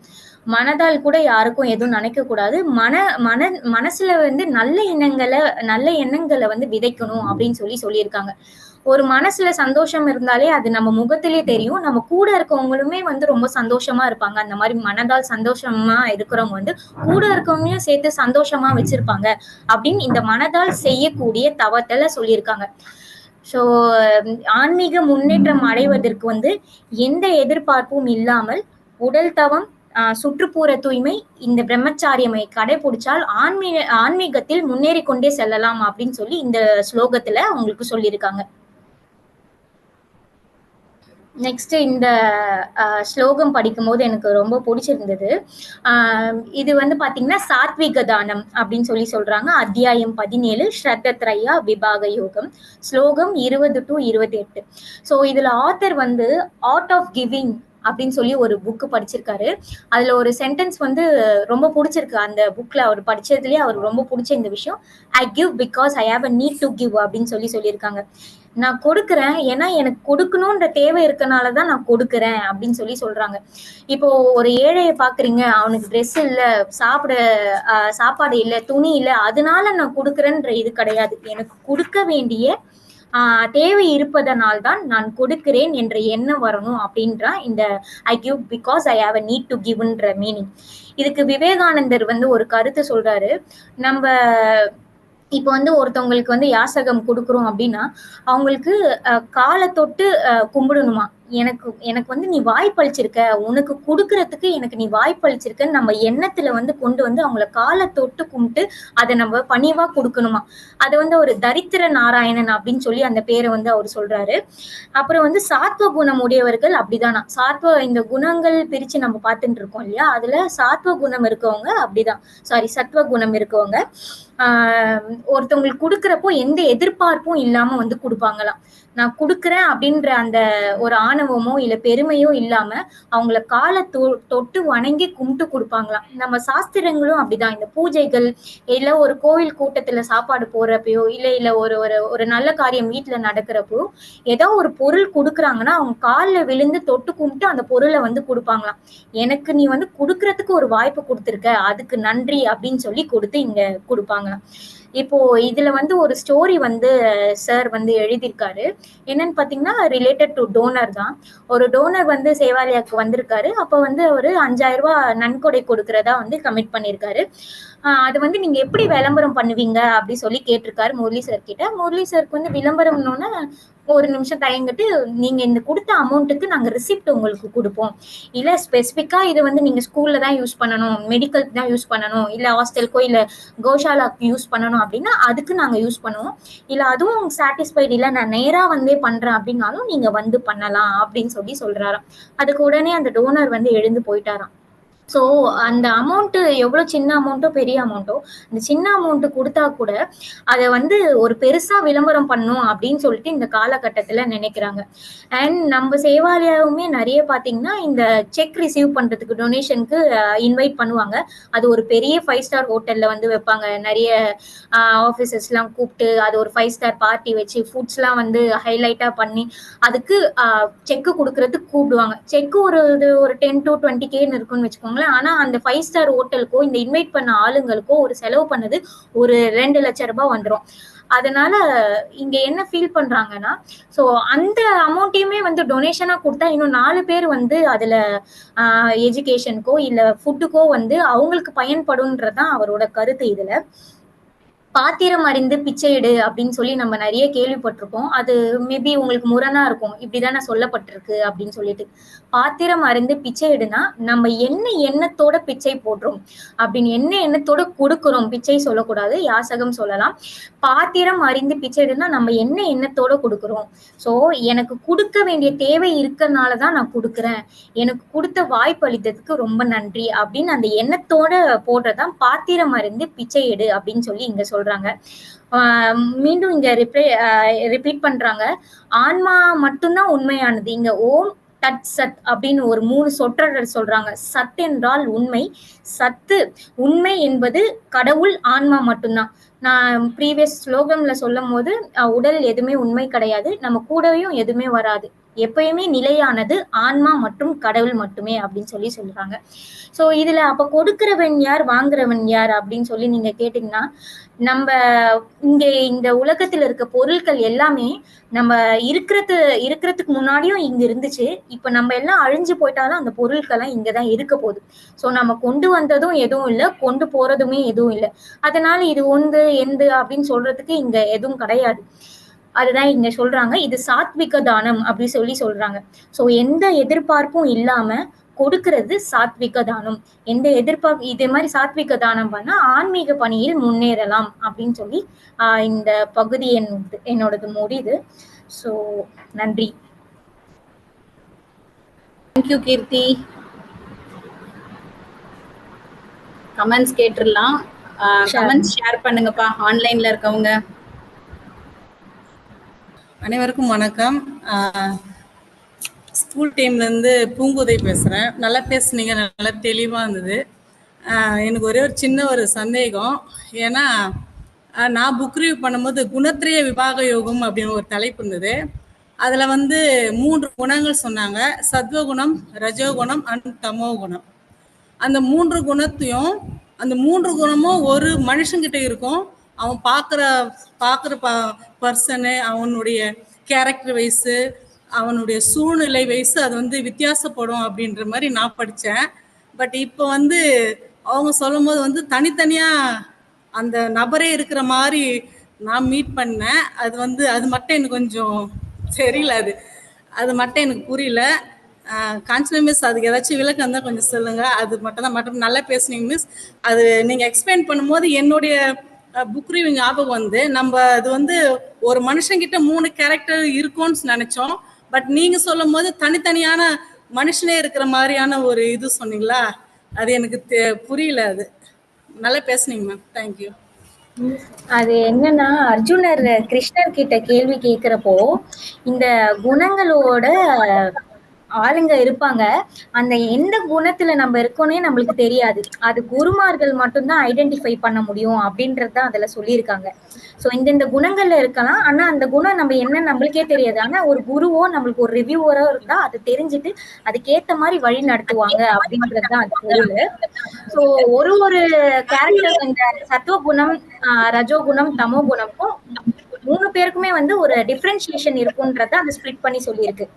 மனதால் கூட யாருக்கும் எதுவும் நினைக்க கூடாது. மனசுல வந்து நல்ல எண்ணங்களை வந்து விதைக்கணும் அப்படின்னு சொல்லியிருக்காங்க. ஒரு மனசுல சந்தோஷம் இருந்தாலே அது நம்ம முகத்திலே தெரியும். நம்ம கூட இருக்கவங்களுமே வந்து ரொம்ப சந்தோஷமா இருப்பாங்க. அந்த மாதிரி மனதால் சந்தோஷமா இருக்கிறவங்க வந்து கூட இருக்கவங்களையும் சேர்த்து சந்தோஷமா வச்சிருப்பாங்க அப்படின்னு இந்த மனதால் செய்யக்கூடிய தவத்துல சொல்லியிருக்காங்க. ஸோ ஆன்மீக முன்னேற்றம் அடைவதற்கு வந்து எந்த எதிர்பார்ப்பும் இல்லாமல் உடல் தவம், சுற்றுப்புற தூய்மை, இந்த பிரம்மச்சாரியமை கடைபிடிச்சால் ஆன்மீகத்தில் முன்னேறி கொண்டே செல்லலாம் அப்படின்னு சொல்லி இந்த ஸ்லோகத்துல உங்களுக்கு சொல்லியிருக்காங்க. நெக்ஸ்ட் இந்த ஸ்லோகம் படிக்கும்போது எனக்கு ரொம்ப பிடிச்சிருந்தது. இது வந்து பாத்தீங்கன்னா சாத்விக தானம் அப்படின்னு சொல்றாங்க. அத்தியாயம் 17 ஸ்ரத்தத்ரயா விபாக யோகம், ஸ்லோகம் 20 to 28. ஸோ இதுல ஆத்தர் வந்து ஆர்ட் ஆஃப் கிவிங் அப்படின்னு சொல்லி ஒரு புக் படிச்சிருக்காரு. அதுல ஒரு சென்டென்ஸ் வந்து ரொம்ப பிடிச்சிருக்கு. அந்த புக்ல அவர் படிச்சதுலயே அவருக்கு ரொம்ப பிடிச்ச இந்த விஷயம், ஐ give because I have a need to give அப்படின்னு சொல்லியிருக்காங்க. நான் கொடுக்குறேன் ஏன்னா எனக்கு கொடுக்கணும்ன்ற தேவை இருக்கனாலதான் நான் கொடுக்குறேன் அப்படின்னு சொல்றாங்க. இப்போ ஒரு ஏழையை பாக்குறீங்க, அவனுக்கு ட்ரெஸ் இல்ல, சாப்பாடு இல்ல, துணி இல்ல, அதனால நான் கொடுக்குறேன்ற இது கிடையாது. எனக்கு கொடுக்க வேண்டிய தேவை இருப்பதனால் தான் நான் கொடுக்கிறேன் என்ற எண்ணம் வரணும் அப்படின்ற இந்த I give because I have a need to கிவ்ன்ற மீனிங். இதுக்கு விவேகானந்தர் வந்து ஒரு கருத்து சொல்றாரு. நம்ம இப்போ வந்து ஒருத்தவங்களுக்கு வந்து யாசகம் கொடுக்குறோம் அப்படின்னா அவங்களுக்கு காலை தொட்டு கும்பிடணுமா. எனக்கு எனக்கு வந்து நீ வாய்ப்பளிச்சிருக்க, உனக்கு கொடுக்கறதுக்கு எனக்கு நீ வாய்ப்பளிச்சிருக்கன்னு நம்ம எண்ணத்துல வந்து கொண்டு வந்து அவங்கள காலை தொட்டு கும்பிட்டு அதை நம்ம பணிவா கொடுக்கணுமா. அதை வந்து ஒரு தரித்திர நாராயணன் அப்படின்னு சொல்லி அந்த பேரை வந்து அவர் சொல்றாரு. அப்புறம் வந்து சாத்வ குணம் உடையவர்கள் அப்படிதானா. இந்த குணங்கள் பிரிச்சு நம்ம பார்த்துட்டு இருக்கோம் இல்லையா, அதுல சாத்வ குணம் இருக்கவங்க அப்படிதான், சத்வ குணம் இருக்கவங்க ஒருத்தவங்களுக்கு கொடுக்கறப்போ எந்த எதிர்பார்ப்பும் இல்லாம வந்து கொடுப்பாங்களாம். நான் கொடுக்குறேன் அப்படின்ற அந்த ஒரு ஆணவமோ இல்ல பெருமையோ இல்லாம அவங்கள காலை தொட்டு வணங்கி கும்பிட்டு கொடுப்பாங்களாம். நம்ம சாஸ்திரங்களும் அப்படிதான். இந்த பூஜைகள் இல்ல ஒரு கோவில் கூட்டத்துல சாப்பாடு போறப்பயோ இல்ல ஒரு ஒரு ஒரு நல்ல காரியம் வீட்டுல நடக்கிறப்போ ஏதோ ஒரு பொருள் கொடுக்குறாங்கன்னா அவங்க காலில் விழுந்து தொட்டு கும்பிட்டு அந்த பொருளை வந்து கொடுப்பாங்களாம். எனக்கு நீ வந்து கொடுக்கறதுக்கு ஒரு வாய்ப்பு கொடுத்துருக்க, அதுக்கு நன்றி அப்படின்னு சொல்லி கொடுத்து இங்க கொடுப்பாங்களாம். இப்போ இதுல வந்து ஒரு ஸ்டோரி வந்து சார் வந்து எழுதியிருக்காரு. என்னன்னு பாத்தீங்கன்னா ரிலேட்டட் டு டோனர் தான். ஒரு டோனர் வந்து சேவாலயாக்கு வந்திருக்காரு. அப்ப வந்து ஒரு 5000 ரூபாய் நன்கொடை கொடுக்கறதா வந்து கமிட் பண்ணிருக்காரு. அது வந்து நீங்க எப்படி விளம்பரம் பண்ணுவீங்க அப்படி சொல்லி கேட்டிருக்காரு முரளி சார் கிட்ட. முரளி சாருக்கு வந்து விளம்பரம்னோன்னா ஒரு நிமிஷம் தயங்கிட்டு, நீங்க இந்த கொடுத்த அமௌண்ட்டுக்கு நாங்க ரிசிப்ட் உங்களுக்கு கொடுப்போம், இல்ல ஸ்பெசிபிக்கா இது வந்து நீங்க ஸ்கூல்ல தான் யூஸ் பண்ணணும், மெடிக்கலுக்கு தான் யூஸ் பண்ணணும், இல்ல ஹாஸ்டலுக்கோ இல்ல கோஷாலாக்கு யூஸ் பண்ணணும் அப்படின்னா அதுக்கு நாங்க யூஸ் பண்ணுவோம், இல்ல அதுவும் சாட்டிஸ்ஃபைடு இல்ல நான் நேரா வந்தே பண்றேன் அப்படின்னாலும் நீங்க வந்து பண்ணலாம் அப்படின்னு சொல்றாராம். அதுக்கு உடனே அந்த டோனர் வந்து எழுந்து போயிட்டாராம். ஸோ அந்த அமௌண்ட் எவ்வளவு சின்ன அமௌண்ட்டோ பெரிய அமௌண்ட்டோ அந்த சின்ன அமௌண்ட் கொடுத்தா கூட அதை வந்து ஒரு பெருசா விளம்பரம் பண்ணும் அப்படின்னு சொல்லிட்டு இந்த காலகட்டத்துல நினைக்கிறாங்க. அண்ட் நம்ம சேவாலயாவுமே நிறைய பாத்தீங்கன்னா இந்த செக் ரிசீவ் பண்றதுக்கு டொனேஷனுக்கு இன்வைட் பண்ணுவாங்க. அது ஒரு பெரிய 5 ஸ்டார் ஹோட்டல்ல வந்து வைப்பாங்க. நிறைய ஆஃபீஸர்ஸ் எல்லாம் கூப்பிட்டு அது ஒரு 5 ஸ்டார் பார்ட்டி வச்சு ஃபுட்ஸ் எல்லாம் வந்து ஹைலைட்டா பண்ணி அதுக்கு செக் கொடுக்கறதுக்கு கூப்பிடுவாங்க. செக் ஒரு 10 to 20K இருக்குன்னு வச்சுக்கோங்களேன். ஆனா அந்த 5 ஸ்டார் ஹோட்டலுக்கோ இந்த இன்வைட் பண்ண ஆளுங்களுக்கோ ஒரு செலவு பண்ணது ஒரு 2 லட்சம் ரூபாய் வந்துடும். அதனால இங்க என்ன ஃபீல் பண்றாங்கன்னா, சோ அந்த அமௌண்ட்டையுமே வந்து டொனேஷனா கொடுத்தா இன்னும் 4 பேர் வந்து அதுல எஜுகேஷனுக்கோ இல்ல ஃபுட்டுக்கோ வந்து அவங்களுக்கு பயன்படும்ன்றதுதான் அவரோட கருத்து. இதுல பாத்திரம் அறிந்து பிச்சையிடு அப்படின்னு சொல்லி நம்ம நிறைய கேள்விப்பட்டிருக்கோம். அது மேபி உங்களுக்கு முரணா இருக்கும், இப்படிதானே சொல்லப்பட்டிருக்கு அப்படின்னு சொல்லிட்டு. பாத்திரம் அறிந்து பிச்சையிடுனா நம்ம என்ன எண்ணத்தோட பிச்சை போடுறோம் அப்படின்னு, என்ன எண்ணத்தோட கொடுக்குறோம், பிச்சை சொல்லக்கூடாது, யாசகம் சொல்லலாம். பாத்திரம் அறிந்து பிச்சையிடுனா நம்ம என்ன எண்ணத்தோட கொடுக்குறோம். சோ எனக்கு கொடுக்க வேண்டிய தேவை இருக்கறனாலதான் நான் கொடுக்குறேன், எனக்கு கொடுத்த வாய்ப்பு அளித்ததுக்கு ரொம்ப நன்றி அப்படின்னு அந்த எண்ணத்தோட போடுறதான் பாத்திரம் அறிந்து பிச்சையிடு அப்படின்னு சொல்லி இங்க சொல்றாங்க. மீண்டும் இங்க ரிப்பீட் பண்றாங்க, ஆன்மா மட்டும்தான் உண்மையானது. இங்க ஓம் தட் சத் அப்படின்னு ஒரு 3 சொற்றொடர் சொல்றாங்க. சத் என்றால் உண்மை, சத்து உண்மை என்பது கடவுள், ஆன்மா மட்டும்தான். நான் ப்ரீவியஸ் ஸ்லோகம்ல சொல்லும் போது உடல் எதுவுமே உண்மை கிடையாது, நம்ம கூடவையும் எதுவுமே வராது, எப்பயுமே நிலையானது ஆன்மா மற்றும் கடவுள் மட்டுமே அப்படின்னு சொல்லி சொல்றாங்க. சோ இதுல அப்ப கொடுக்கிறவன் யார், வாங்குறவன் யார் அப்படின்னு சொல்லி நீங்க கேட்டீங்கன்னா, நம்ம இங்க இந்த உலகத்துல இருக்க பொருட்கள் எல்லாமே நம்ம இருக்கிறதுக்கு முன்னாடியும் இங்க இருந்துச்சு. இப்ப நம்ம எல்லாம் அழிஞ்சு போயிட்டாலும் அந்த பொருட்கள்லாம் இங்கதான் இருக்க போகுது. சோ நம்ம கொண்டு வந்ததும் எதுவும் இல்ல, கொண்டு போறதுமே எதுவும் இல்ல. அதனால இது ஒன்று எந்து அப்படின்னு சொல்றதுக்கு இங்க எதுவும் கிடையாது. அதுதான் இங்க சொல்றாங்க. இது சாத்விக தானம் அப்படி சொல்லி சொல்றாங்க. சோ எந்த எதிர்பார்ப்பும் இல்லாம கொடுக்கிறது சாத்விக தானம். எந்த எதிர்பார்ப்பு இதே மாதிரி சாத்விக தானம் பண்ணா ஆன்மீக பணியில் முன்னேறலாம் அப்படின்னு சொல்லி இந்த பகுதி என்னோடது முடியுது. சோ நன்றி. தேங்க்யூ கீர்த்தி. கமெண்ட்ஸ் கேட்டுடலாம். கமெண்ட்ஸ் ஷேர் பண்ணுங்கப்பா ஆன்லைன்ல இருக்கவங்க. அனைவருக்கும் வணக்கம். ஸ்கூல் டைம்லேருந்து பூங்குதை பேசுகிறேன். நல்லா பேசுனீங்க, நல்லா தெளிவாக இருந்தது. எனக்கு ஒரே ஒரு சின்ன ஒரு சந்தேகம். ஏன்னா நான் புக் ரிவ்யூ பண்ணும்போது குணத்திரிய விபாக யோகம் அப்படின்னு ஒரு தலைப்பு இருந்தது. அதில் 3 குணங்கள் சொன்னாங்க. சத்வகுணம், ரஜோகுணம் அண்ட் தமோ குணம். அந்த 3 குணத்தையும் அந்த 3 குணமும் ஒரு மனுஷங்கிட்ட இருக்கும். அவன் பார்க்குற பர்சனு, அவனுடைய கேரக்டர் வைஸு, அவனுடைய சூழ்நிலை வைஸு அது வித்தியாசப்படும் அப்படின்ற மாதிரி நான் படித்தேன். பட் இப்போ அவங்க சொல்லும் போது தனித்தனியாக அந்த நபரே இருக்கிற மாதிரி நான் மீட் பண்ணேன். அது மட்டும் எனக்கு கொஞ்சம் தெரியல. அது மட்டும் எனக்கு புரியல. காஞ்சனா மிஸ், அதுக்கு ஏதாச்சும் விளக்கம் இருந்தால் கொஞ்சம் சொல்லுங்கள். அது மட்டும் நல்லா பேசுனீங்க மிஸ். அது நீங்கள் எக்ஸ்பிளைன் பண்ணும்போது என்னுடைய புக் ரிவ்யூ ஞாபகம் நம்ம அது ஒரு மனுஷங்கிட்ட 3 கேரக்டர் இருக்கும்னு நினைச்சோம். பட் நீங்க சொல்லும் போது தனித்தனியான மனுஷனே இருக்கிற மாதிரியான ஒரு இது சொன்னீங்களா, அது எனக்கு புரியல. அது நல்லா பேசுனீங்க மேம். தேங்க்யூ. அது என்னன்னா, அர்ஜுனர் கிருஷ்ணர் கிட்ட கேள்வி கேட்கிறப்போ இந்த குணங்களோட ஆளுங்க இருப்பாங்க. அந்த எந்த குணத்துல நம்ம இருக்கோன்னே நம்மளுக்கு தெரியாது. அது குருமார்கள் மட்டும்தான் ஐடென்டிஃபை பண்ண முடியும் அப்படின்றதுதான் அதுல சொல்லியிருக்காங்க. சோ இந்த குணங்கள்ல இருக்கலாம். ஆனா அந்த குணம் நம்ம என்ன நம்மளுக்கே தெரியாது. ஆனா ஒரு குருவோ நம்மளுக்கு ஒரு ரிவ்யூவரோ இருந்தா அது தெரிஞ்சுட்டு அதுக்கேத்த மாதிரி வழி நடத்துவாங்க அப்படின்றதுதான் அது பொருள். சோ ஒரு கேரக்டர், இந்த சத்துவ குணம், ரஜோ குணம், தமோ குணமும் 3 பேருக்குமே ஒரு டிஃபரன்சியேஷன் இருக்குன்றத அது ஸ்பிளிட் பண்ணி சொல்லியிருக்கு.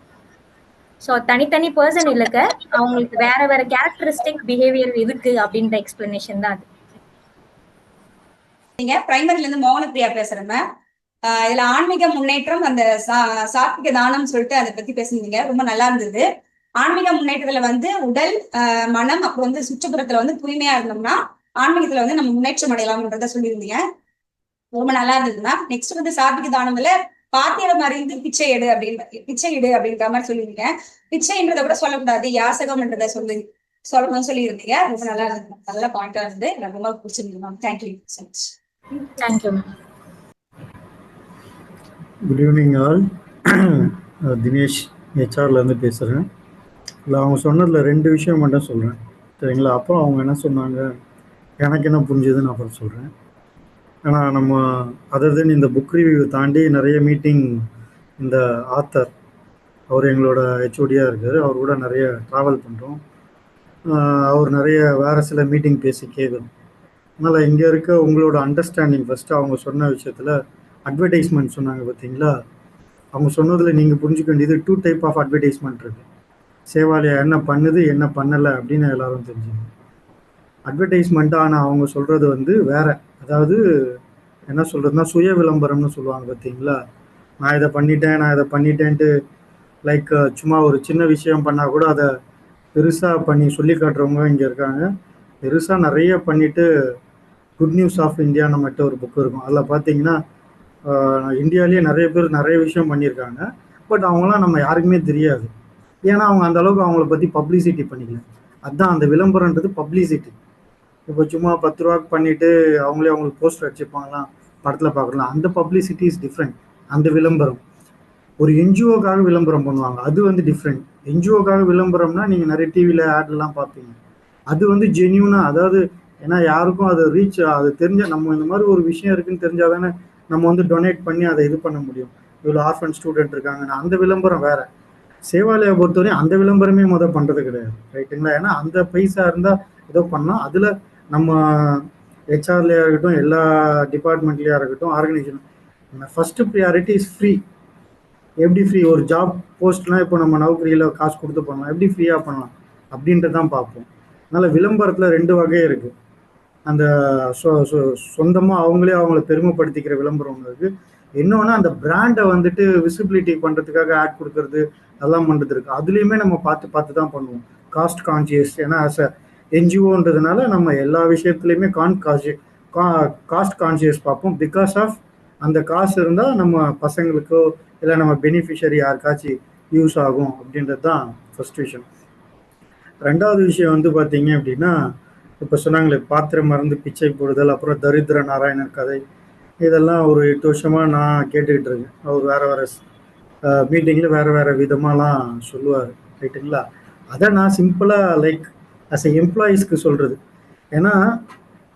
சோ தனித்தனி பர்சன் இல்லக்க, அவங்களுக்கு வேற வேற கேரக்டரிஸ்டிக் பிஹேவியர் இருக்கு அப்படின்ற எக்ஸ்பிளனேஷன் தான் அது. நீங்க பிரைமரில இருந்து மோகனப்பிரியா பேசுறேன். இதுல ஆன்மீக முன்னேற்றம், அந்த சாத்விக தானம் சொல்லிட்டு அதை பத்தி பேசுனீங்க. ரொம்ப நல்லா இருந்தது. ஆன்மீக முன்னேற்றத்துல உடல், மனம், அப்புறம் சுற்றுப்புறத்துல தூய்மையா இருந்தோம்னா ஆன்மீகத்துல நம்ம முன்னேற்றம் அடையலாம்ன்றத சொல்லியிருந்தீங்க. ரொம்ப நல்லா இருந்ததுன்னா நெக்ஸ்ட் சாத்விக தானம்ல பாத்திரம் அறிந்து பிச்சை எடு அப்படின்ற மாதிரி சொல்லியிருந்தீங்க. பிச்சைன்றத கூட சொல்லக்கூடாது, யாசகம்ன்றத சொல்லணும்னு சொல்லியிருந்தீங்க. ரொம்ப நல்லா இருந்தது. நல்ல பாயிண்டா இருந்து எனக்கு ரொம்ப பிடிச்சிருந்தது ma'am. Thank you so much. Thank you. Good evening all. Dinesh ஹெச்ஆர்லேருந்து பேசுகிறேன். இல்லை, அவங்க சொன்னதில் 2 விஷயம் மட்டும் சொல்கிறேன், சரிங்களா? அப்புறம் அவங்க என்ன சொன்னாங்க, எனக்கு என்ன புரிஞ்சுதுன்னு அப்புறம் சொல்கிறேன். ஏன்னா நம்ம அதர் தென் இந்த புக் ரிவ்யூ தாண்டி நிறைய மீட்டிங், இந்த ஆத்தர் அவர் எங்களோட ஹெச்ஓடியாக இருக்கார், அவர் கூட நிறைய ட்ராவல் பண்ணுறோம். அவர் நிறைய வேறு சில மீட்டிங் பேசி கேட்குறோம். அதனால் இங்கே இருக்க உங்களோட அண்டர்ஸ்டாண்டிங் ஃபஸ்ட்டு அவங்க சொன்ன விஷயத்தில் அட்வர்டைஸ்மெண்ட் சொன்னாங்க பார்த்தீங்களா, அவங்க சொன்னதில் நீங்கள் புரிஞ்சுக்க வேண்டியது 2 டைப் ஆஃப் அட்வர்டைஸ்மெண்ட் இருக்குது. சேவாலயா என்ன பண்ணுது, என்ன பண்ணலை அப்படின்னு எல்லாரும் தெரிஞ்சுக்கணும். அட்வர்டைஸ்மெண்ட்டான அவங்க சொல்கிறது வேறு, அதாவது என்ன சொல்கிறதுனா சுய விளம்பரம்னு சொல்லுவாங்க பார்த்தீங்களா. நான் இதை பண்ணிட்டேன்ட்டு லைக் சும்மா ஒரு சின்ன விஷயம் பண்ணால் கூட அதை பெருசாக பண்ணி சொல்லி காட்டுறவங்க இங்கே இருக்காங்க. பெருசாக நிறைய பண்ணிவிட்டு குட் நியூஸ் ஆஃப் இந்தியான்னு மட்டும் ஒரு புக்கு இருக்கும். அதில் பார்த்தீங்கன்னா இந்தியாவிலேயே நிறைய பேர் நிறைய விஷயம் பண்ணியிருக்காங்க. பட் அவங்களாம் நம்ம யாருக்குமே தெரியாது. ஏன்னா அவங்க அந்த அளவுக்கு அவங்கள பற்றி பப்ளிசிட்டி பண்ணிக்கல. அதுதான் அந்த விளம்பரன்றது, பப்ளிசிட்டி. இப்போ சும்மா 10 ரூபாய்க்கு பண்ணிவிட்டு அவங்களுக்கு போஸ்டர் அடிச்சுப்பாங்களாம், படத்தில் பார்க்கலாம். அந்த பப்ளிசிட்டி இஸ் டிஃப்ரெண்ட். அந்த விளம்பரம் ஒரு என்ஜிஓக்காக விளம்பரம் பண்ணுவாங்க, அது டிஃப்ரெண்ட். என்ஜிஓக்காக விளம்பரம்னா நீங்கள் நிறைய டிவியில் ஆட்லாம் பார்ப்பீங்க. அது ஜென்யூனாக, அதாவது ஏன்னா யாருக்கும் அது ரீச், அது தெரிஞ்ச நம்ம இந்த மாதிரி ஒரு விஷயம் இருக்குன்னு தெரிஞ்சால் தானே நம்ம டொனேட் பண்ணி அதை இது பண்ண முடியும். இவ்வளோ ஆர்ஃபன் ஸ்டூடெண்ட் இருக்காங்கன்னா அந்த விளம்பரம் வேறு. சேவாலயா பொறுத்தவரையும் அந்த விளம்பரமே பண்ணுறது கிடையாது, ரைட்டுங்களா? ஏன்னா அந்த பைசா இருந்தால் ஏதோ பண்ணலாம். அதில் நம்ம ஹெச்ஆர்லையாக இருக்கட்டும், எல்லா டிபார்ட்மெண்ட்லையாக இருக்கட்டும், organisation first priority is free. எப்படி ஃப்ரீ? ஒரு ஜாப் போஸ்ட்லாம் இப்போ நம்ம நௌக்கரியில் காசு கொடுத்து பண்ணலாம், எப்படி ஃப்ரீயாக பண்ணலாம் அப்படின்ட்டு தான் பார்ப்போம். அதனால் விளம்பரத்தில் 2 வகை இருக்குது. அந்த சொந்தமாக அவங்கள பெருமைப்படுத்திக்கிற விளம்பரம் ஒன்று இருக்குது. இன்னொன்று அந்த பிராண்டை விசிபிலிட்டி பண்ணுறதுக்காக ஆட் கொடுக்கறது அதெல்லாம் பண்ணுறது இருக்குது. அதுலேயுமே நம்ம பார்த்து தான் பண்ணுவோம். காஸ்ட் கான்சியஸ், ஏன்னா ஆஸ் அ என்ஜிஓன்றதுனால நம்ம எல்லா விஷயத்துலையுமே காஸ்ட் கான்சியஸ் பார்ப்போம். பிகாஸ் ஆஃப் அந்த காசு இருந்தால் நம்ம பசங்களுக்கோ இல்லை நம்ம பெனிஃபிஷரி யாருக்காச்சும் யூஸ் ஆகும் அப்படின்றது தான் ஃபர்ஸ்ட் விஷயம். 2வது விஷயம் பார்த்தீங்க அப்படின்னா, இப்போ சொன்னாங்களே பாத்திரம் மறந்து பிச்சை போடுதல், அப்புறம் தரித்திர நாராயணர் கதை, இதெல்லாம் ஒரு 8 வருஷமாக நான் கேட்டுக்கிட்டு இருக்கேன். அவர் வேறு மீட்டிங்கில் வேறு விதமாலாம் சொல்லுவார், ரைட்டுங்களா? அதை நான் சிம்பிளாக லைக் அஸ் எ எம்ப்ளாயீஸ்க்கு சொல்கிறது. ஏன்னா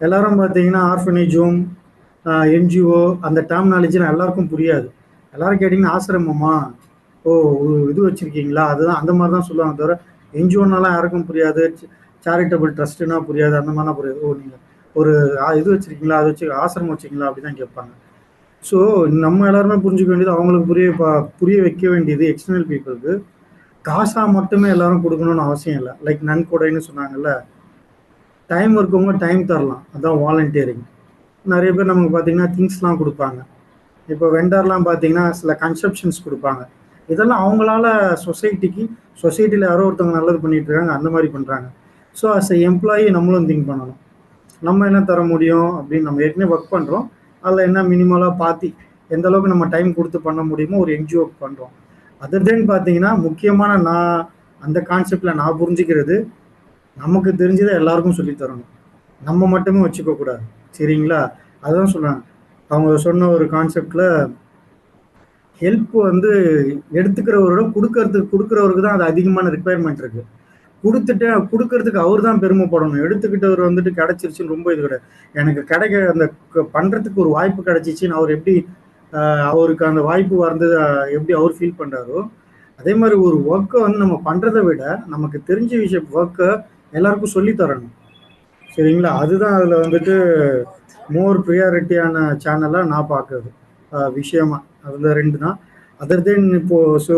எல்லாரும் பார்த்தீங்கன்னா ஆர்ஃபனேஜ் ஹோம், என்ஜிஓ அந்த டெர்மினாலஜிலாம் எல்லாருக்கும் புரியாது. எல்லாரும் கேட்டிங்கன்னா ஆசிரமமா, ஓ இது வச்சுருக்கீங்களா, அதுதான் அந்த மாதிரி தான் சொல்லுவாங்க. தவிர என்ஜிஓனாலாம் யாருக்கும் புரியாது, சேரிட்டபிள் ட்ரஸ்ட்டுனா புரியாது, அந்த மாதிரிலாம் புரியாது. ஓ நீங்கள் ஒரு இது வச்சுருக்கீங்களா, அதை வச்சு ஆசிரமம் வச்சுருக்கீங்களா அப்படி தான் கேட்பாங்க. ஸோ நம்ம எல்லாருமே புரிஞ்சுக்க வேண்டியது, அவங்களுக்கு புரிய வைக்க வேண்டியது எக்ஸ்டர்னல் பீப்புளுக்கு காசாக மட்டுமே எல்லாரும் கொடுக்கணும்னு அவசியம் இல்லை. லைக் நன்கொடைன்னு சொன்னாங்கல்ல, டைம் இருக்கவங்க டைம் தரலாம், அதுதான் வாலண்டியரிங். நிறைய பேர் நமக்கு பார்த்தீங்கன்னா திங்ஸ்லாம் கொடுப்பாங்க. இப்போ வெண்டர்லாம் பார்த்தீங்கன்னா சில கன்செப்ஷன்ஸ் கொடுப்பாங்க. இதெல்லாம் அவங்களால சொசைட்டியில் யாரோ ஒருத்தவங்க நல்லது பண்ணிட்டு இருக்காங்க, அந்த மாதிரி பண்ணுறாங்க. ஸோ அஸ் எ எம்ப்ளாயி நம்மளும் திங்க் பண்ணணும், நம்ம என்ன தர முடியும் அப்படின்னு. நம்ம ஏற்கனவே ஒர்க் பண்ணுறோம், அதில் என்ன மினிமலாக பார்த்து எந்த அளவுக்கு நம்ம டைம் கொடுத்து பண்ண முடியுமோ ஒரு என்ஜிஓக்கு பண்ணுறோம். அதர் தென் பார்த்தீங்கன்னா முக்கியமான நான் அந்த கான்செப்டில் நான் புரிஞ்சுக்கிறது, நமக்கு தெரிஞ்சதை எல்லாருக்கும் சொல்லித்தரணும், நம்ம மட்டுமே வச்சுக்கக்கூடாது, சரிங்களா? அதுதான் சொல்கிறாங்க. அவங்க சொன்ன ஒரு கான்செப்டில் ஹெல்ப் எடுத்துக்கிறவரோட கொடுக்குறவருக்கு தான் அது அதிகமான ரிக்குவயர்மெண்ட் இருக்குது. கொடுக்கறதுக்கு அவர் தான் பெருமைப்படணும். எடுத்துக்கிட்டவர் கிடைச்சிருச்சுன்னு ரொம்ப இது கிடையாது. எனக்கு அந்த பண்ணுறதுக்கு ஒரு வாய்ப்பு கிடைச்சிச்சின்னு அவர் எப்படி அவருக்கு அந்த வாய்ப்பு வந்தது எப்படி அவர் ஃபீல் பண்ணுறாரோ, அதே மாதிரி ஒரு ஒர்க்கை நம்ம பண்ணுறதை விட நமக்கு தெரிஞ்ச விஷயம் ஒர்க்கை எல்லாருக்கும் சொல்லித்தரணும், சரிங்களா? அதுதான் அதில் மோர் ப்ரியாரிட்டியான சேனலாக நான் பார்க்குறது விஷயமா. அதில் 2 தான். அதர் தென் இப்போது ஸோ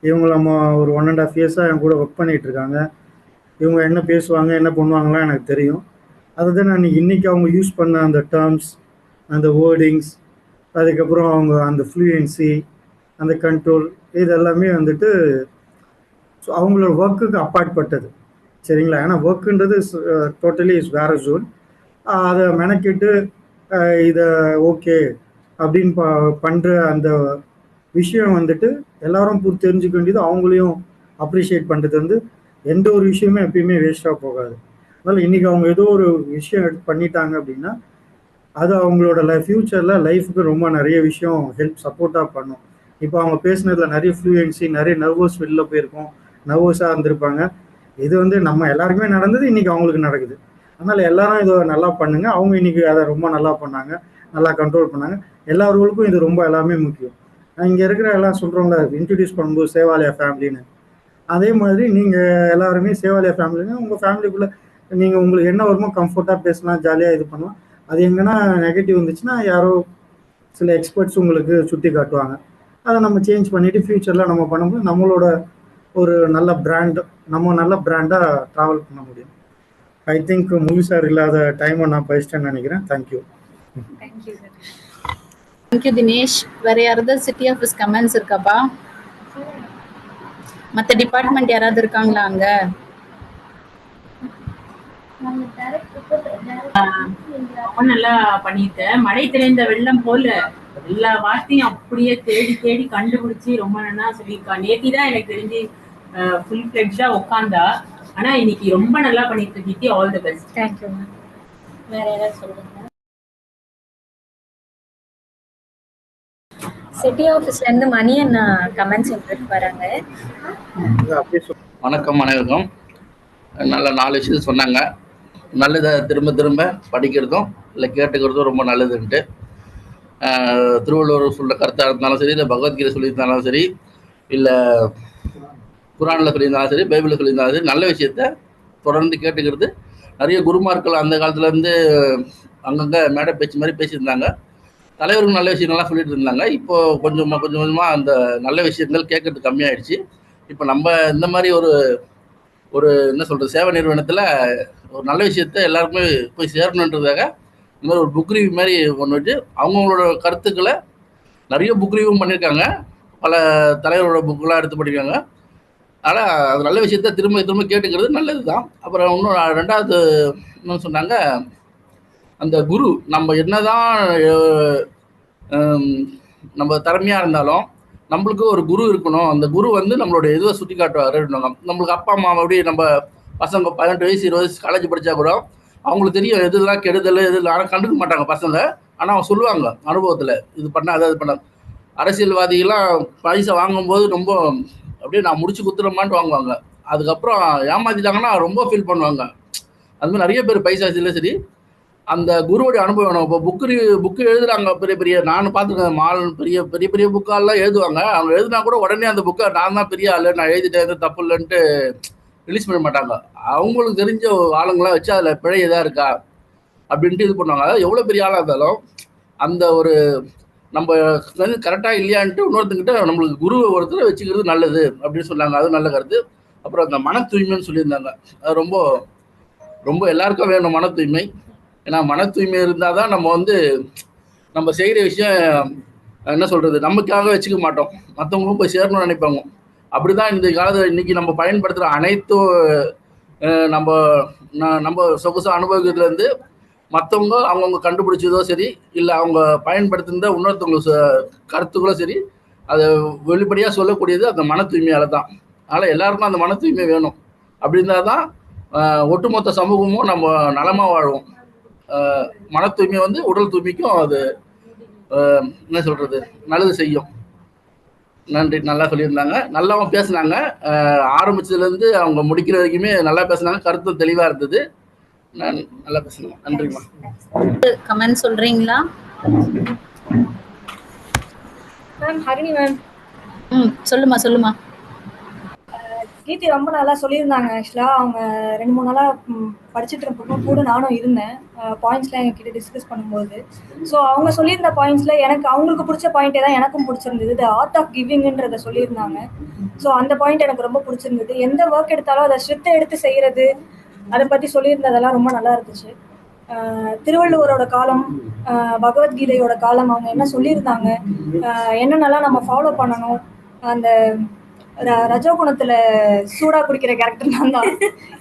இவங்க நம்ம ஒரு 1.5 இயர்ஸாக என் கூட ஒர்க் பண்ணிகிட்டு இருக்காங்க. இவங்க என்ன பேசுவாங்க என்ன பண்ணுவாங்களாம் எனக்கு தெரியும். அதுதான் நான் இன்றைக்கி அவங்க யூஸ் பண்ண அந்த டேர்ம்ஸ், அந்த வேர்டிங்ஸ், அதுக்கப்புறம் அவங்க அந்த ஃப்ளூயன்சி, அந்த கண்ட்ரோல், இது எல்லாமே ஸோ அவங்களோட ஒர்க்குக்கு அப்பாற்பட்டது, சரிங்களா? ஏன்னா ஒர்க்குன்றது டோட்டலி இஸ் வேற ஜோன். அதை மெனக்கிட்டு இதை ஓகே அப்படின்னு பண்ணுற அந்த விஷயம் எல்லாரும் தெரிஞ்சுக்க வேண்டியது, அவங்களையும் அப்ரிஷியேட் பண்ணுறது எந்த ஒரு விஷயமே எப்பயுமே வேஸ்ட்டாக போகாது. அதனால் இன்றைக்கி அவங்க ஏதோ ஒரு விஷயம் பண்ணிட்டாங்க அப்படின்னா அது அவங்களோட ஃப்யூச்சரில் லைஃபுக்கு ரொம்ப நிறைய விஷயம் சப்போர்ட்டாக பண்ணும். இப்போ அவங்க பேசுனதில் நிறைய ஃப்ளூயன்சி, நிறைய நர்வஸ் வெளில போயிருக்கோம், நர்வஸாக இருந்திருப்பாங்க. இது நம்ம எல்லாருக்குமே நடந்தது, இன்றைக்கி அவங்களுக்கு நடக்குது. அதனால் எல்லாரும் இதை நல்லா பண்ணுங்க. அவங்க இன்றைக்கி அதை ரொம்ப நல்லா பண்ணாங்க, நல்லா கண்ட்ரோல் பண்ணாங்க. எல்லாருக்கும் இது ரொம்ப எல்லாமே முக்கியம். இங்கே இருக்கிற எல்லாம் சொல்கிறவங்கள இன்ட்ரடியூஸ் பண்ணும்போது சேவாலயா ஃபேமிலின்னு, அதே மாதிரி நீங்கள் எல்லாருமே சேவாலயா ஃபேமிலின்னு உங்கள் ஃபேமிலிக்குள்ளே நீங்கள் உங்களுக்கு என்ன வருமோ கம்ஃபர்ட்டாக பேசலாம், ஜாலியாக இது பண்ணலாம். அது எங்கன்னா நெகட்டிவ் இருந்துச்சுன்னா யாரோ சில எக்ஸ்பர்ட்ஸ் உங்களுக்கு சுட்டி காட்டுவாங்க. அதை நம்ம சேஞ்ச் பண்ணிவிட்டு ஃப்யூச்சரில் நம்ம பண்ணும்போது நம்மளோட ஒரு நல்ல பிராண்டாக ட்ராவல் பண்ண முடியும். ஐ திங்க் மூவி சார் இல்லாத டைமை நான் பேசிட்டேன்னு நினைக்கிறேன். தேங்க்யூ. தேங்க்யூ தினேஷ். வேற யாராவது சிட்டி ஆஃபீஸ் கமெண்ட்ஸ் இருக்காப்பா? மற்ற டிபார்ட்மெண்ட் யாராவது இருக்காங்களா அங்க? ரொம்ப நல்லா பண்ணிட்ட. மழை திரைந்த வெள்ளம் போல எல்லா வார்த்தையும் அப்படியே தேடி தேடி கண்டுபிடிச்சி ரொம்ப நல்லா சொல்லியிருக்கா. நேத்தி தான் எனக்கு தெரிஞ்சு ஃபுல் ஃபிளெட்ஜா உட்காந்தா. ஆனா இன்னைக்கு ரொம்ப நல்லா பண்ணிட்டு Keerthi. All the best. Thank you ma'am. வேற ஏதாவது சொல்லுங்க. சிட்டி ஆஃபீஸ்ல இருந்து மணி அண்ணா கமெண்ட்ஸ் எடுத்துட்டு வராங்க. வணக்கம் அனைவருக்கும். நல்ல 4 விஷயம் சொன்னாங்க. நல்லதை திரும்ப திரும்ப படிக்கிறதும் இல்லை கேட்டுக்கிறதும் ரொம்ப நல்லதுன்ட்டு. திருவள்ளுவர் சொல்கிற கருத்தாக இருந்தாலும் சரி, இல்லை பகவத்கீதை சொல்லியிருந்தாலும் சரி, இல்லை குரானில் சொல்லியிருந்தாலும் சரி, பைபிளில் சொல்லியிருந்தாலும் சரி, நல்ல விஷயத்த தொடர்ந்து கேட்டுக்கிறது. நிறைய குருமார்கள் அந்த காலத்துலேருந்து அங்கங்கே மேடை பேச்சு மாதிரி பேசியிருந்தாங்க. தலைவர்கள் நல்ல விஷயங்கள்லாம் சொல்லிட்டு இருந்தாங்க. இப்போ கொஞ்சம் கொஞ்சமாக அந்த நல்ல விஷயங்கள் கேட்கறது கம்மியாயிடுச்சு. இப்போ நம்ம இந்த மாதிரி ஒரு என்ன சொல்கிறது, சேவை நிறுவனத்தில் ஒரு நல்ல விஷயத்த எல்லாருக்குமே போய் சேரணுன்றதுக்காக இந்த மாதிரி ஒரு புக் ரிவ்யூ மாதிரி ஒன்று வச்சு அவங்களோட கருத்துக்களை நிறைய புக் ரிவ்யூவும் பண்ணியிருக்காங்க. பல தலைவரோட புக்கெலாம் எடுத்து படிக்கிறாங்க. ஆனால் அது நல்ல விஷயத்த திரும்ப திரும்ப கேட்டுக்கிறது நல்லது தான். அப்புறம் இன்னும் 2வது இன்னும் சொன்னாங்க, அந்த குரு நம்ம என்னதான் நம்ம திறமையாக இருந்தாலும் நம்மளுக்கு ஒரு குரு இருக்கணும். அந்த குரு வந்து நம்மளோட இதுவை சுட்டி காட்டுவார். நம்மளுக்கு அப்பா அம்மா அப்படி நம்ம பசங்க 18 வயசு 20 வயசு காலேஜ் படித்தா கூட அவங்களுக்கு தெரியும் எதுலாம் கெடுதல் எதுலாம். ஆனால் கண்டுக்க மாட்டாங்க பசங்க. ஆனால் அவங்க சொல்லுவாங்க அனுபவத்தில், இது பண்ணாத அது பண்ணாது. அரசியல்வாதிகள்லாம் பைசா வாங்கும்போது ரொம்ப அப்படியே நான் முடிச்சு குத்துறமான்ட்டு வாங்குவாங்க. அதுக்கப்புறம் ஏமாத்திட்டாங்கன்னா ரொம்ப ஃபீல் பண்ணுவாங்க. அது மாதிரி நிறைய பேர் பைசா சரி அந்த குருவுடைய அனுபவம் வேணும். இப்போ புக்கு எழுதுறாங்க பெரிய பெரிய, நானும் பார்த்துருக்கேன். பெரிய பெரிய பெரிய புக்காலாம் எழுதுவாங்க. அவங்க எழுதுனா கூட உடனே அந்த புக்கை நான் தான் பெரிய ஆள், நான் எழுதிட்டேன் தப்பு இல்லைன்ட்டு ரிலீஸ் பண்ண மாட்டாங்க. அவங்களுக்கு தெரிஞ்ச ஆளுங்களாம் வச்சு அதில் பிழை எதாக இருக்கா அப்படின்ட்டு இது பண்ணுவாங்க. அதாவது எவ்வளோ பெரிய ஆளாக இருந்தாலும் அந்த ஒரு நம்ம வந்து கரெக்டாக இல்லையான்ட்டு இன்னொருத்தங்கிட்ட நம்மளுக்கு குருவை ஒருத்தர் வச்சுக்கிறது நல்லது அப்படின்னு சொன்னாங்க. அதுவும் நல்ல கருத்து. அப்புறம் அந்த மன தூய்மைன்னு சொல்லியிருந்தாங்க. அது ரொம்ப ரொம்ப எல்லாருக்கும் வேணும் மன தூய்மை. ஏன்னா மன தூய்மை இருந்தால் தான் நம்ம வந்து நம்ம செய்கிற விஷயம் என்ன சொல்கிறது, நமக்காக வச்சுக்க மாட்டோம், மற்றவங்களும் போய் சேரணும்னு நினைப்பாங்க. அப்படி தான் இந்த காலத்தில் இன்றைக்கி நம்ம பயன்படுத்துகிற அனைத்தும் நம்ம சொகுசாக அனுபவிக்கிறதுலேருந்து மற்றவங்க அவங்கவுங்க கண்டுபிடிச்சதோ சரி, இல்லை அவங்க பயன்படுத்துகிற இன்னொருத்தவங்க கருத்துக்களோ சரி, அதை வெளிப்படையாக சொல்லக்கூடியது அந்த மன தூய்மையால் தான். அதனால் எல்லாருக்கும் அந்த மன தூய்மை வேணும். அப்படி இருந்தால் தான் ஒட்டுமொத்த சமூகமும் நம்ம நலமாக வாழ்வோம். மன தூய்மை வந்து உடல் தூய்மைக்கும் அது என்ன சொல்கிறது நல்லது செய்யும். நன்றி. நல்லா சொல்லியிருந்தாங்க, நல்லாவும் பேசுனாங்க. ஆரம்பிச்சதுலேருந்து அவங்க முடிக்கிற வரைக்குமே நல்லா பேசுனாங்க. கருத்து தெளிவாக இருந்தது. நான் நல்லா பேசுனேன். நன்றிம்மா. கமெண்ட் சொல்றீங்களா? Ma'am Harini ma'am. சொல்லுமா. கீர்த்தி ரொம்ப நல்லா சொல்லியிருந்தாங்க. ஆக்சுவலாக அவங்க 2-3 நாளாக படிச்சுட்டு இருப்பப்போ கூட நானும் இருந்தேன். பாயிண்ட்ஸ்லாம் எங்ககிட்ட டிஸ்கஸ் பண்ணும்போது ஸோ அவங்க சொல்லியிருந்த பாயிண்ட்ஸில் எனக்கு அவங்களுக்கு பிடிச்ச பாயிண்ட்டே தான் எனக்கும் பிடிச்சிருந்தது. த ஆர்ட் ஆஃப் கிவிங்ன்றதை சொல்லியிருந்தாங்க. ஸோ அந்த பாயிண்ட் எனக்கு ரொம்ப பிடிச்சிருந்தது. எந்த ஒர்க் எடுத்தாலும் அதை ஸ்ட்ரிக்டாக எடுத்து செய்கிறது, அதை பற்றி சொல்லியிருந்ததெல்லாம் ரொம்ப நல்லா இருந்துச்சு. திருவள்ளுவரோட காலம், பகவத்கீதையோட காலம், அவங்க என்ன சொல்லியிருந்தாங்க, என்னென்னலாம் நம்ம ஃபாலோ பண்ணணும். அந்த ரஜோகுணத்துல சூடா குடிக்கிற கேரக்டர் நான் தான்,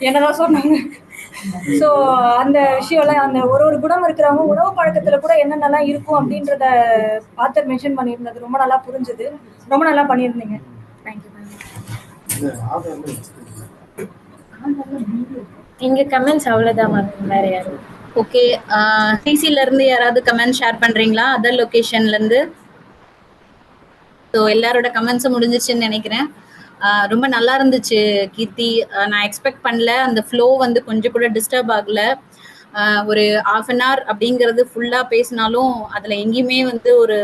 என்னதான் சொன்னாங்க. ஸோ அந்த விஷயம்லாம், அந்த ஒரு குணம் இருக்கிறவங்க உணவு பழக்கத்துல கூட என்னென்னலாம் இருக்கும் அப்படின்றத ஆத்தர் மென்ஷன் பண்ணியிருந்தது ரொம்ப நல்லா புரிஞ்சுது. ரொம்ப நல்லா பண்ணியிருந்தீங்க. Thank you ma'am. இங்க கமெண்ட்ஸ் அவ்வளவுதான் மேம், வேற யாரும். ஓகே, சிசில இருந்து யாராவது கமெண்ட் ஷேர் பண்றீங்களா? அதர் லொகேஷன்ல இருந்து? ஸோ எல்லாரோட கமெண்ட்ஸும் முடிஞ்சிச்சுன்னு நினைக்கிறேன். ரொம்ப நல்லா இருந்துச்சு கீர்த்தி. நான் எக்ஸ்பெக்ட் பண்ணல, அந்த ஃப்ளோ வந்து கொஞ்சம் கூட டிஸ்டர்ப் ஆகல. ஒரு 1/2 hour அப்படிங்கிறது ஃபுல்லாக பேசினாலும் அதில் எங்கேயுமே வந்து ஒரு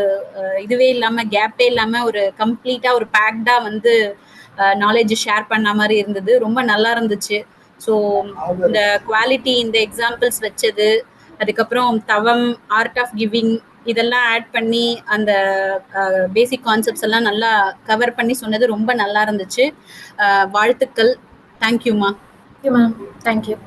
இதுவே இல்லாமல், கேப்பே இல்லாமல், ஒரு கம்ப்ளீட்டாக ஒரு பேக்டாக வந்து நாலேஜ் ஷேர் பண்ண மாதிரி இருந்தது. ரொம்ப நல்லா இருந்துச்சு. ஸோ இந்த குவாலிட்டி, இந்த எக்ஸாம்பிள்ஸ் வச்சது, அதுக்கப்புறம் தவம், ஆர்ட் ஆஃப் கிவிங், இதெல்லாம் ஆட் பண்ணி அந்த பேசிக் கான்செப்ட்ஸ் எல்லாம் நல்லா கவர் பண்ணி சொன்னது ரொம்ப நல்லா இருந்துச்சு. வாழ்த்துக்கள். தேங்க்யூம்மா. Ma'am, thank you.